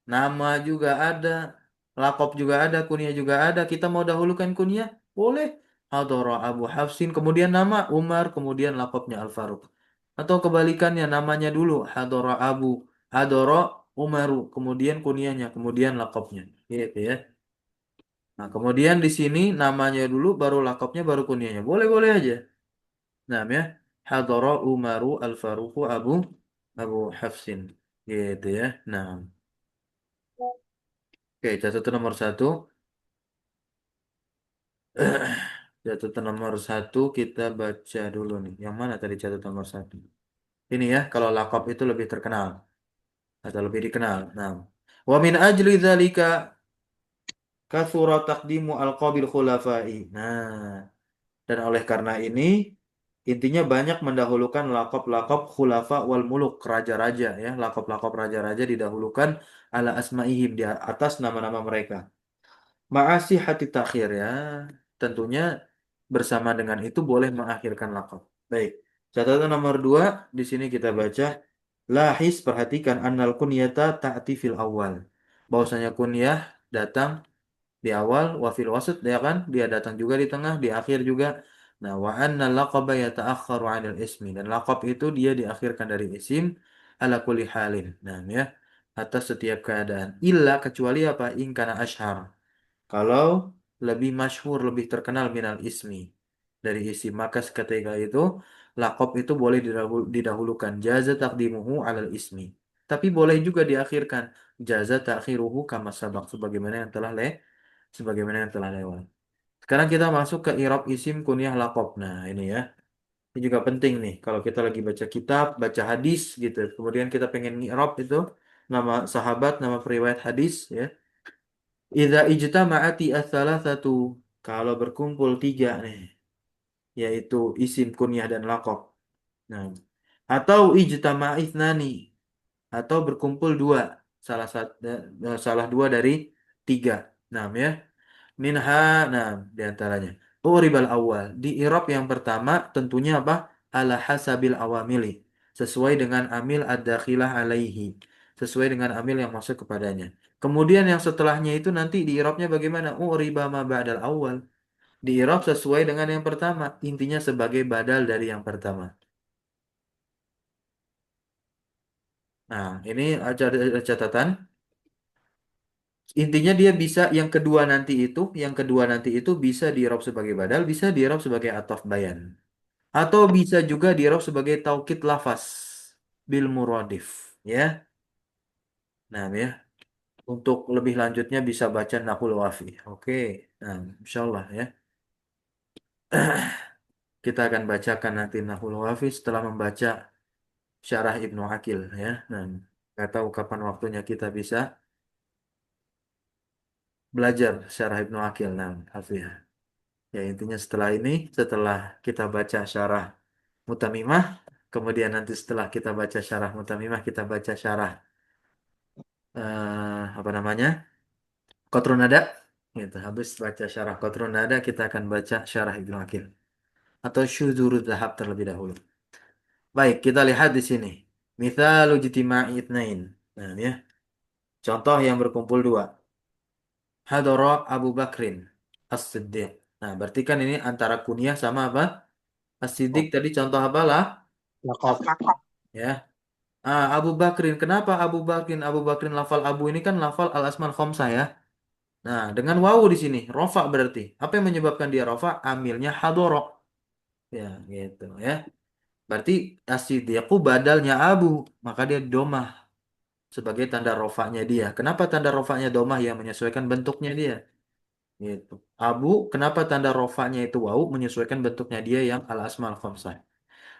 Nama juga ada, lakop juga ada, kunyah juga ada. Kita mau dahulukan kunyah? Boleh. Hadara Abu Hafsin, kemudian nama Umar, kemudian lakopnya Al-Faruq. Atau kebalikannya, namanya dulu Hadara Umaru, kemudian kunyahnya, kemudian lakopnya. Gitu ya. Nah, kemudian di sini namanya dulu, baru lakopnya, baru kunyahnya. Boleh-boleh aja. Nah, ya. Hadara Umaru Al-Faruqu Abu Hafsin. Gitu ya. Nah, oke, catatan nomor satu. Catatan nomor satu kita baca dulu nih. Yang mana tadi catatan nomor satu? Ini ya, kalau lakop itu lebih terkenal atau lebih dikenal. Nah, wa min ajli dzalika kathura taqdimu alqabil khulafai. Nah, dan oleh karena ini intinya banyak mendahulukan lakop-lakop khulafa wal muluk, raja-raja ya, lakop-lakop raja-raja didahulukan ala asmaihim, di atas nama-nama mereka. Ma'asih hati takhir ya. Tentunya bersama dengan itu boleh mengakhirkan lakop. Baik. Catatan nomor dua, di sini kita baca. Lahis, perhatikan. Annal kunyata ta'ti fil awal. Bahwasanya kunyah datang di awal, wafil wasut, ya kan? Dia datang juga di tengah, di akhir juga. Nah, wa anna laqaba yata'akhkharu 'anil ismi. Dan laqab itu dia diakhirkan dari isim ala kulli halin. Nah, ya. Atas setiap keadaan. Illa, kecuali apa? In kana ashhar. Kalau lebih masyhur, lebih terkenal minal ismi, dari isim, maka seketika itu lakob itu boleh didahulukan. Jaza taqdimuhu alal ismi. Tapi boleh juga diakhirkan. Jaza takhiruhu kama sabak. Sebagaimana yang telah lewat. Sekarang kita masuk ke i'rab isim kunyah lakob. Nah, ini ya. Ini juga penting nih. Kalau kita lagi baca kitab, baca hadis gitu. Kemudian kita pengen i'rab itu nama sahabat, nama periwayat hadis ya. Idza ijtama'ati ats-tsalatsatu, kalau berkumpul tiga nih, yaitu isim kunyah dan laqab. Nah, atau ijtama'itsnani, atau berkumpul dua, salah dua dari tiga. Nah, ya. Minha, nah, di antaranya. Uribal awal, di i'rab yang pertama tentunya apa? Ala hasabil awamili, sesuai dengan amil ad-dakhilah alaihi, sesuai dengan amil yang masuk kepadanya. Kemudian yang setelahnya itu nanti di i'rabnya bagaimana? Uriba ma ba'dal awal. Di i'rab sesuai dengan yang pertama, intinya sebagai badal dari yang pertama. Nah, ini ada catatan. Intinya dia bisa yang kedua nanti itu bisa di i'rab sebagai badal, bisa di i'rab sebagai ataf bayan. Atau bisa juga di sebagai taukid lafaz bil muradif ya. Nah, ya. Untuk lebih lanjutnya bisa baca Nahul Wafi. Oke. Nah, insyaallah ya. Kita akan bacakan nanti Nahul Wafi setelah membaca Syarah Ibnu Akil ya. Nah, nggak tahu kapan waktunya kita bisa belajar Syarah Ibnu Akil. Nah, Hafizah. Ya, intinya setelah ini, setelah kita baca Syarah Mutamimah, kemudian nanti setelah kita baca Syarah Mutamimah, kita baca Syarah apa namanya? Qatrun Nada. Gitu. Habis baca Syarah Qatrun Nada, kita akan baca Syarah Ibnu Akil atau Syudzurud Zahab terlebih dahulu. Baik, kita lihat di sini. Mithalu ijtima'i itsnain. Nah, ya. Contoh yang berkumpul dua. Hadara Abu Bakrin As-Siddiq. Nah, berarti kan ini antara kunyah sama apa? As-Siddiq tadi contoh apa lah? Lakop. Lakop. Ya. Abu Bakrin. Kenapa Abu Bakrin? Abu Bakrin lafal Abu ini kan lafal al-asmal khamsah ya. Nah, dengan wawu di sini, rofa berarti. Apa yang menyebabkan dia rofa? Amilnya hadara. Ya, gitu ya. Berarti as-Siddiqu badalnya Abu, maka dia domah sebagai tanda rofaknya dia. Kenapa tanda rofaknya domah yang menyesuaikan bentuknya dia? Gitu. Abu, kenapa tanda rofaknya itu wawu menyesuaikan bentuknya dia yang al asmal khamsah.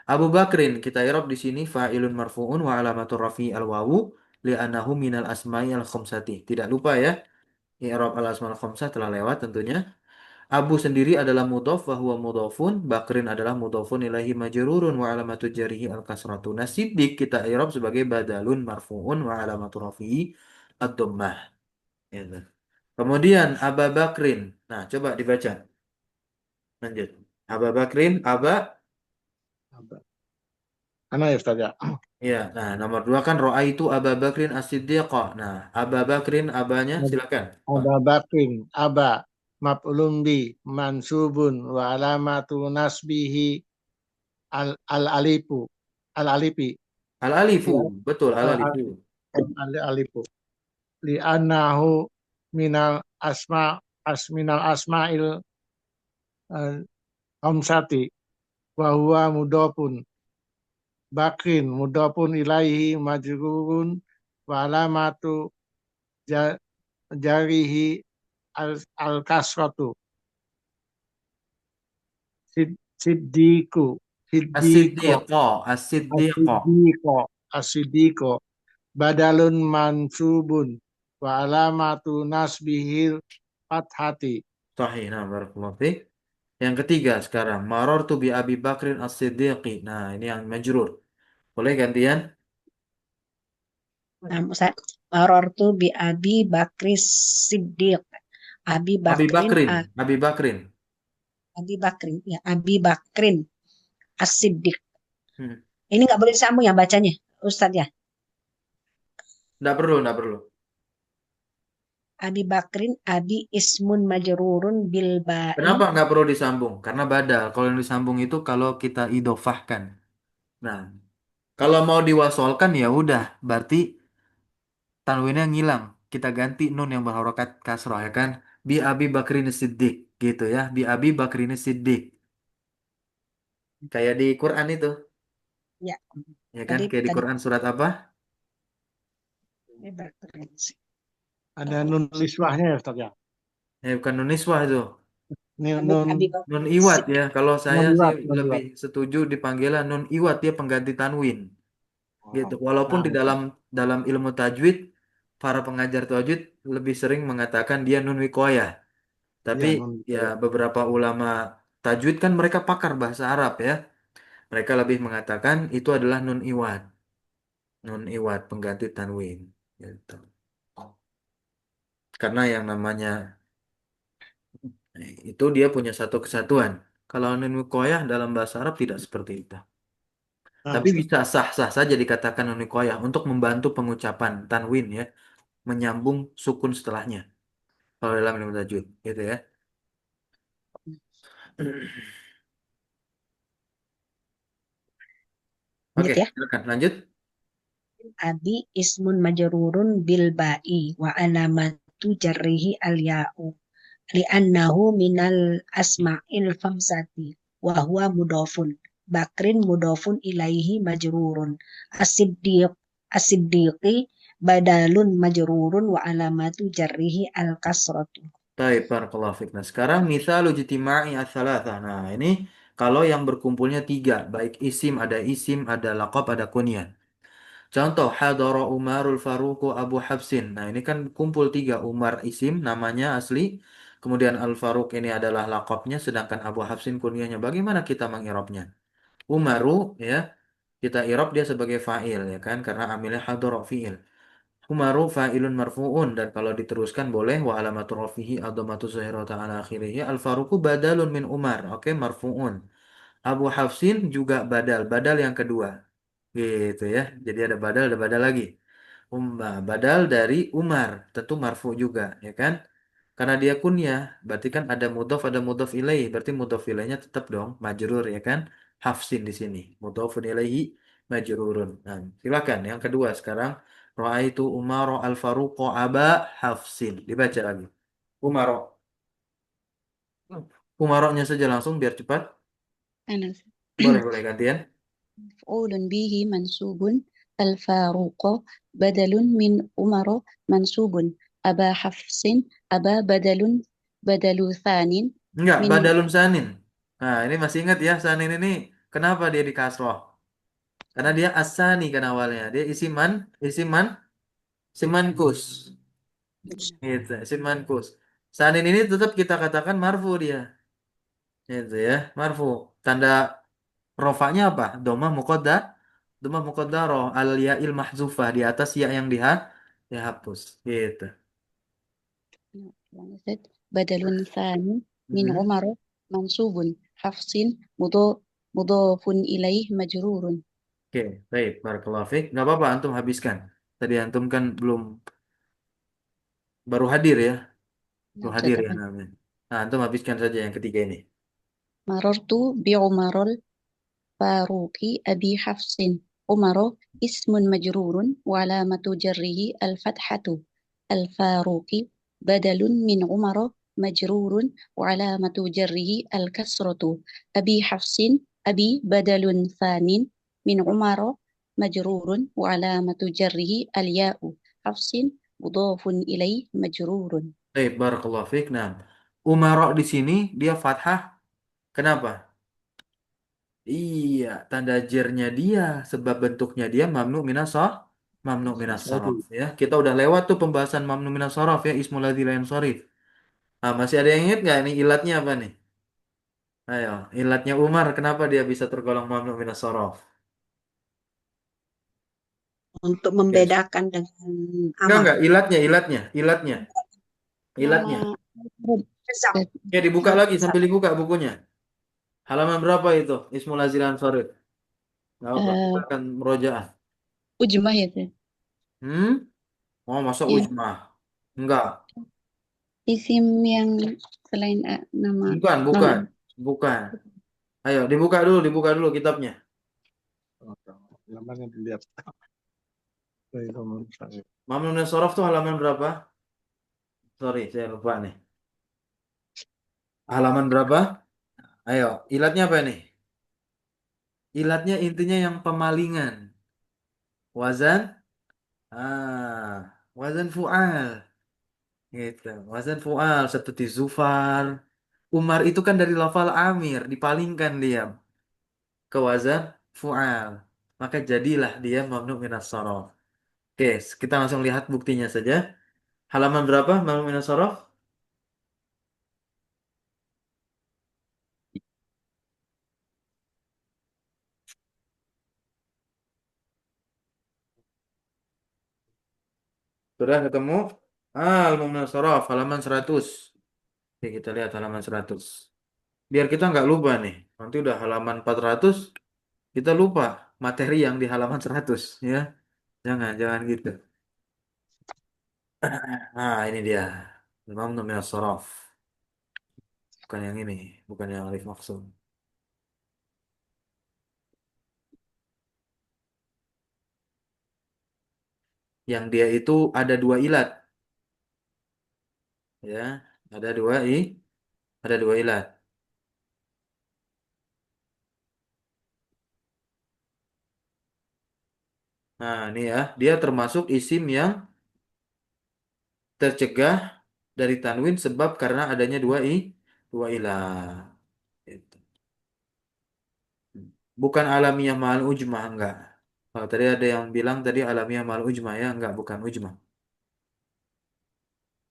Abu Bakrin kita i'rab di sini fa'ilun marfu'un wa alamatur rafi al wawu li'annahu minal asma'i al khamsati. Tidak lupa ya, i'rab al asmal khamsah telah lewat tentunya. Abu sendiri adalah mudhaf wa huwa mudhafun, Bakrin adalah mudhafun ilaihi majrurun wa alamatu jarihi al kasratu. Nah, Siddiq kita i'rab sebagai badalun marfu'un wa alamatu rafi'i ad-dhammah. Gitu. Kemudian Aba Bakrin. Nah, coba dibaca. Lanjut. Aba Bakrin, Aba. Mana ya Ustaz ya? Ya, nah nomor dua kan roa itu Aba Bakrin As-Siddiq. Nah, Aba Bakrin, abanya silakan. Pak. Aba Bakrin, Aba, maf'ulun bi, mansubun, wa alamatu nasbihi al alifu, al alifi, Al-alifu, ya, betul al al-alifu. al alifu, li annahu minal minal asma'il khamsati, wa huwa mudofun, bakrin, mudofun ilaihi majrurun, wa alamatu ja- jarihi al kasratu, siddiqu, siddiqo, As-Siddiqo, As-Siddiqo. asidiko, asidiko, badalun mansubun, wa alamatu nasbihil fathati. Sahih, nah barakallahu fiik. Yang ketiga sekarang, marartu bi Abi Bakrin As-Siddiqi. Nah, ini yang majrur. Boleh gantian? Nah, Ustaz, marortu bi Abi Bakri Siddiq. Abi Abi Bakrin, Bakrin, Abi Bakrin. Abi Bakrin, ya Abi Bakrin As-Siddiq. Hmm. Ini nggak boleh disambung ya bacanya, Ustaz ya. Nggak perlu, nggak perlu. Abi Bakrin, Abi ismun majrurun bil ba'i. Kenapa nggak perlu disambung? Karena badal. Kalau yang disambung itu kalau kita idofahkan. Nah, kalau mau diwasolkan ya udah, berarti tanwinnya ngilang. Kita ganti nun yang berharokat kasroh ya kan? Bi Abi Bakrin Siddiq gitu ya. Bi Abi Bakrin Siddiq. Kayak di Quran itu, Ya, ya kan? tadi Kayak di tadi Quran surat apa? Abi Bakrin. Ada nun liswahnya ya Ustaz ya. Bukan nun niswah itu. Nun Abi Nun Bakrin iwat ya. Siddiq. Kalau saya sih non lebih liwat. setuju dipanggilnya nun iwat dia pengganti tanwin gitu. Oh. Walaupun Nah, di dalam dalam ilmu tajwid para pengajar tajwid lebih sering mengatakan dia nun wikoyah. Tapi ya nun ya liwat. beberapa ulama tajwid kan mereka pakar bahasa Arab ya. Mereka lebih mengatakan itu adalah nun iwat. Nun iwat pengganti tanwin gitu. Karena yang namanya itu dia punya satu kesatuan. Kalau nun wikoyah dalam bahasa Arab tidak seperti itu. Nah, Tapi Ustaz. bisa sah-sah saja dikatakan unikoyah untuk membantu pengucapan tanwin ya, menyambung sukun setelahnya. Kalau dalam ilmu tajwid, gitu ya. Oke, Lanjut ya. silakan lanjut. Abi ismun majrurun bil ba'i wa alamatu jarrihi al ya'u. Li'annahu minal asma'il khamsati wa huwa mudofun. Bakrin mudofun ilaihi majrurun. As-siddiqi badalun majrurun wa alamatu jarrihi al-kasratu. Baik, barakallahu fiik. Nah, sekarang misal ijtima'i ats-tsalatsah. Nah, ini kalau yang berkumpulnya tiga, baik isim, ada laqab, ada kunyan. Contoh, hadara Umarul Faruqu Abu Hafsin. Nah, ini kan kumpul tiga. Umar isim, namanya asli. Kemudian Al-Faruq ini adalah laqabnya, sedangkan Abu Hafsin kunyahnya. Bagaimana kita mengirabnya? Umaru, ya, kita irab dia sebagai fa'il, ya kan? Karena amilnya hadara fi'il. Umaru fa'ilun marfu'un. Dan kalau diteruskan boleh. Wa alamatu rafihi adhamatu zahirata ala akhirihi. Al-Faruqu badalun min Umar. Oke, marfu'un. Abu Hafsin juga badal. Badal yang kedua. Gitu ya. Jadi ada badal lagi. Badal dari Umar, tentu marfu juga, ya kan? Karena dia kunyah, berarti kan ada mudhof ilaih, berarti mudhof ilaihnya tetap dong majrur ya kan? Hafsin di sini, mudhofun ilaihi majrurun. Nah, silakan yang kedua sekarang. Ra'aitu Umaro al-Faruqo aba Hafsin. Dibaca lagi. Umaro. Umaroknya saja langsung biar cepat. أنا Boleh gantian. مفعول به منصوب الفاروق بدل من عمر منصوب أبا حفص أبا بدل ثان Enggak, من badalun sanin. Nah, ini masih ingat ya, sanin ini kenapa dia di kasroh? Karena dia asani kan awalnya. Dia isiman, simankus. Gitu, simankus. Sanin ini tetap kita katakan marfu dia. Gitu ya, marfu. Tanda rofanya apa? Domah muqaddarah al ya'il mahzufah di atas ya yang dihapus. Gitu. بدل ثاني من Mhm. عمر منصوب حفص مضاف مضاف إليه مجرور. Oke, baik. Barakallahu fiik. Nggak apa-apa, antum habiskan. Tadi antum kan belum baru hadir ya, baru نعم hadir Ustaz, ya afwan. namanya. Nah, antum habiskan saja yang ketiga ini. مررت بعمر الفاروق أبي حفص. عمر اسم مجرور وعلامة جره الفتحة. الفاروق بدل من عمر مجرور وعلامة جره الكسرة. أبي حفص أبي بدل ثان من عمر مجرور وعلامة جره الياء. حفص مضاف إليه مجرور. Baik, barakallahu fiik. Nah, Umaro di sini dia fathah. Kenapa? Iya, tanda jernya dia sebab bentuknya dia mamnu minas sorof Sorry. ya. Kita udah lewat tuh pembahasan mamnu minas sorof ya, ismul ladzi la yansharif. Nah, masih ada yang ingat nggak nih ilatnya apa nih? Ayo, ilatnya Umar kenapa dia bisa tergolong mamnu minas sorof? Untuk Yes. membedakan dengan Amar. Enggak, ilatnya, Nama ilatnya. Kezam. Ya, dibuka Nama lagi Kezam. sambil dibuka bukunya. Halaman berapa itu? Ismul ladzi la yansharif. Nggak apa, kita eh, akan merojaah. ujmah ya Teh? Hmm? Oh, masa Yang ujmah? Enggak. isim yang selain nama Bukan, non bukan, bukan. Ayo, dibuka dulu kitabnya. Oh, lamanya dilihat. Dari nomor saya. Mamnun Shorof tuh halaman berapa? Sorry, saya lupa nih. Halaman berapa? Ayo, ilatnya apa nih? Ilatnya intinya yang pemalingan. Wazan? Wazan fu'al. Gitu. Wazan fu'al seperti Zufar. Umar itu kan dari lafal Amir, dipalingkan dia ke wazan fu'al. Maka jadilah dia mamnu minas shorof. Oke, kita langsung lihat buktinya saja. Halaman berapa mamnu minas shorof? Sudah ketemu? Al-Mu'min Sharaf, halaman 100. Oke, kita lihat halaman 100. Biar kita nggak lupa nih. Nanti udah halaman 400, kita lupa materi yang di halaman 100. Ya. Jangan gitu. Nah, ini dia. Al-Mu'min Sharaf. Bukan yang ini. Bukan yang alif maksum. Yang dia itu ada dua ilat. Ya. Ada dua i. Ada dua ilat. Nah, ini ya. Dia termasuk isim yang tercegah dari tanwin sebab karena adanya dua ilah. Gitu. Bukan alamiah ma'al ujmah enggak. Oh, tadi ada yang bilang tadi alamiah ma'al ujmah ya enggak, bukan ujmah.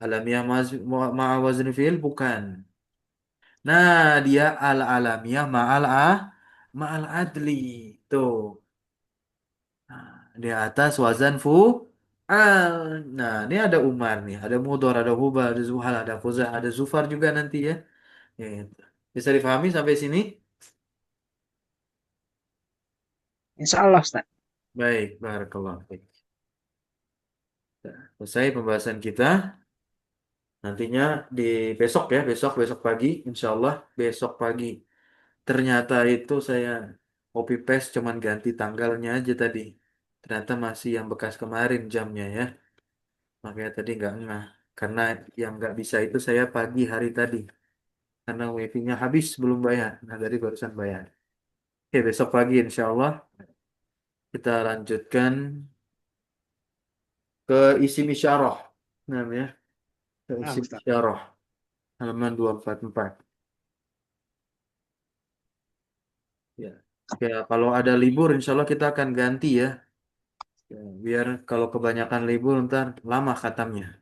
Alamiah ma'al wazni fi'il bukan. Nah, dia al alamiah ma'al adli. Tuh. Nah, di atas wazan al. Nah, ini ada Umar nih, ada Mudor, ada Hubal, ada Zuhal, ada Fuzah, ada Zufar juga nanti ya. Gitu. Bisa difahami sampai sini? Insya Allah, Ustaz. Baik, barakallah. Baik. Selesai pembahasan kita. Nantinya di besok ya, besok pagi, insya Allah besok pagi. Ternyata itu saya copy paste cuman ganti tanggalnya aja tadi. Ternyata masih yang bekas kemarin jamnya ya. Makanya tadi nggak ngeh. Karena yang nggak bisa itu saya pagi hari tadi. Karena wifi-nya habis belum bayar. Nah tadi barusan bayar. Oke besok pagi insya Allah kita lanjutkan ke isim isyarah. Namanya ke Nah, isim Ustaz. isyarah. Halaman 244. Ya. Ya, kalau ada libur, insya Allah kita akan ganti ya. Ya, biar kalau kebanyakan libur ntar lama khatamnya.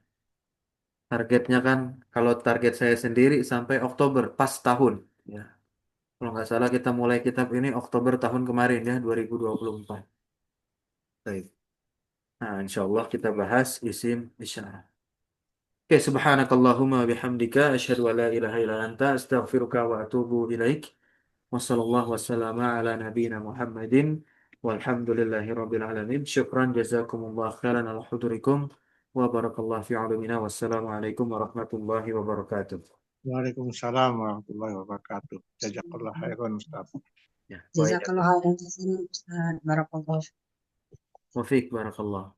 Targetnya kan, kalau target saya sendiri sampai Oktober, pas tahun. Ya. Kalau nggak salah kita mulai kitab ini Oktober tahun kemarin ya, 2024. Baik. Nah, insya Allah kita bahas isim isyarah. Oke, subhanakallahumma bihamdika asyhadu an la ilaha illa anta astaghfiruka wa atubu ilaik. Wassallallahu wassalamu ala nabiyyina Muhammadin walhamdulillahi rabbil alamin. Syukran jazakumullah khairan ala hudurikum wa barakallahu fi ulumina. Wassalamualaikum warahmatullahi wabarakatuh. Waalaikumsalam warahmatullahi wabarakatuh. Jazakallah khairan Ustaz. Ya, baik. Jazakallah khairan, Ustaz. Barakallah. Wafiq barakallah.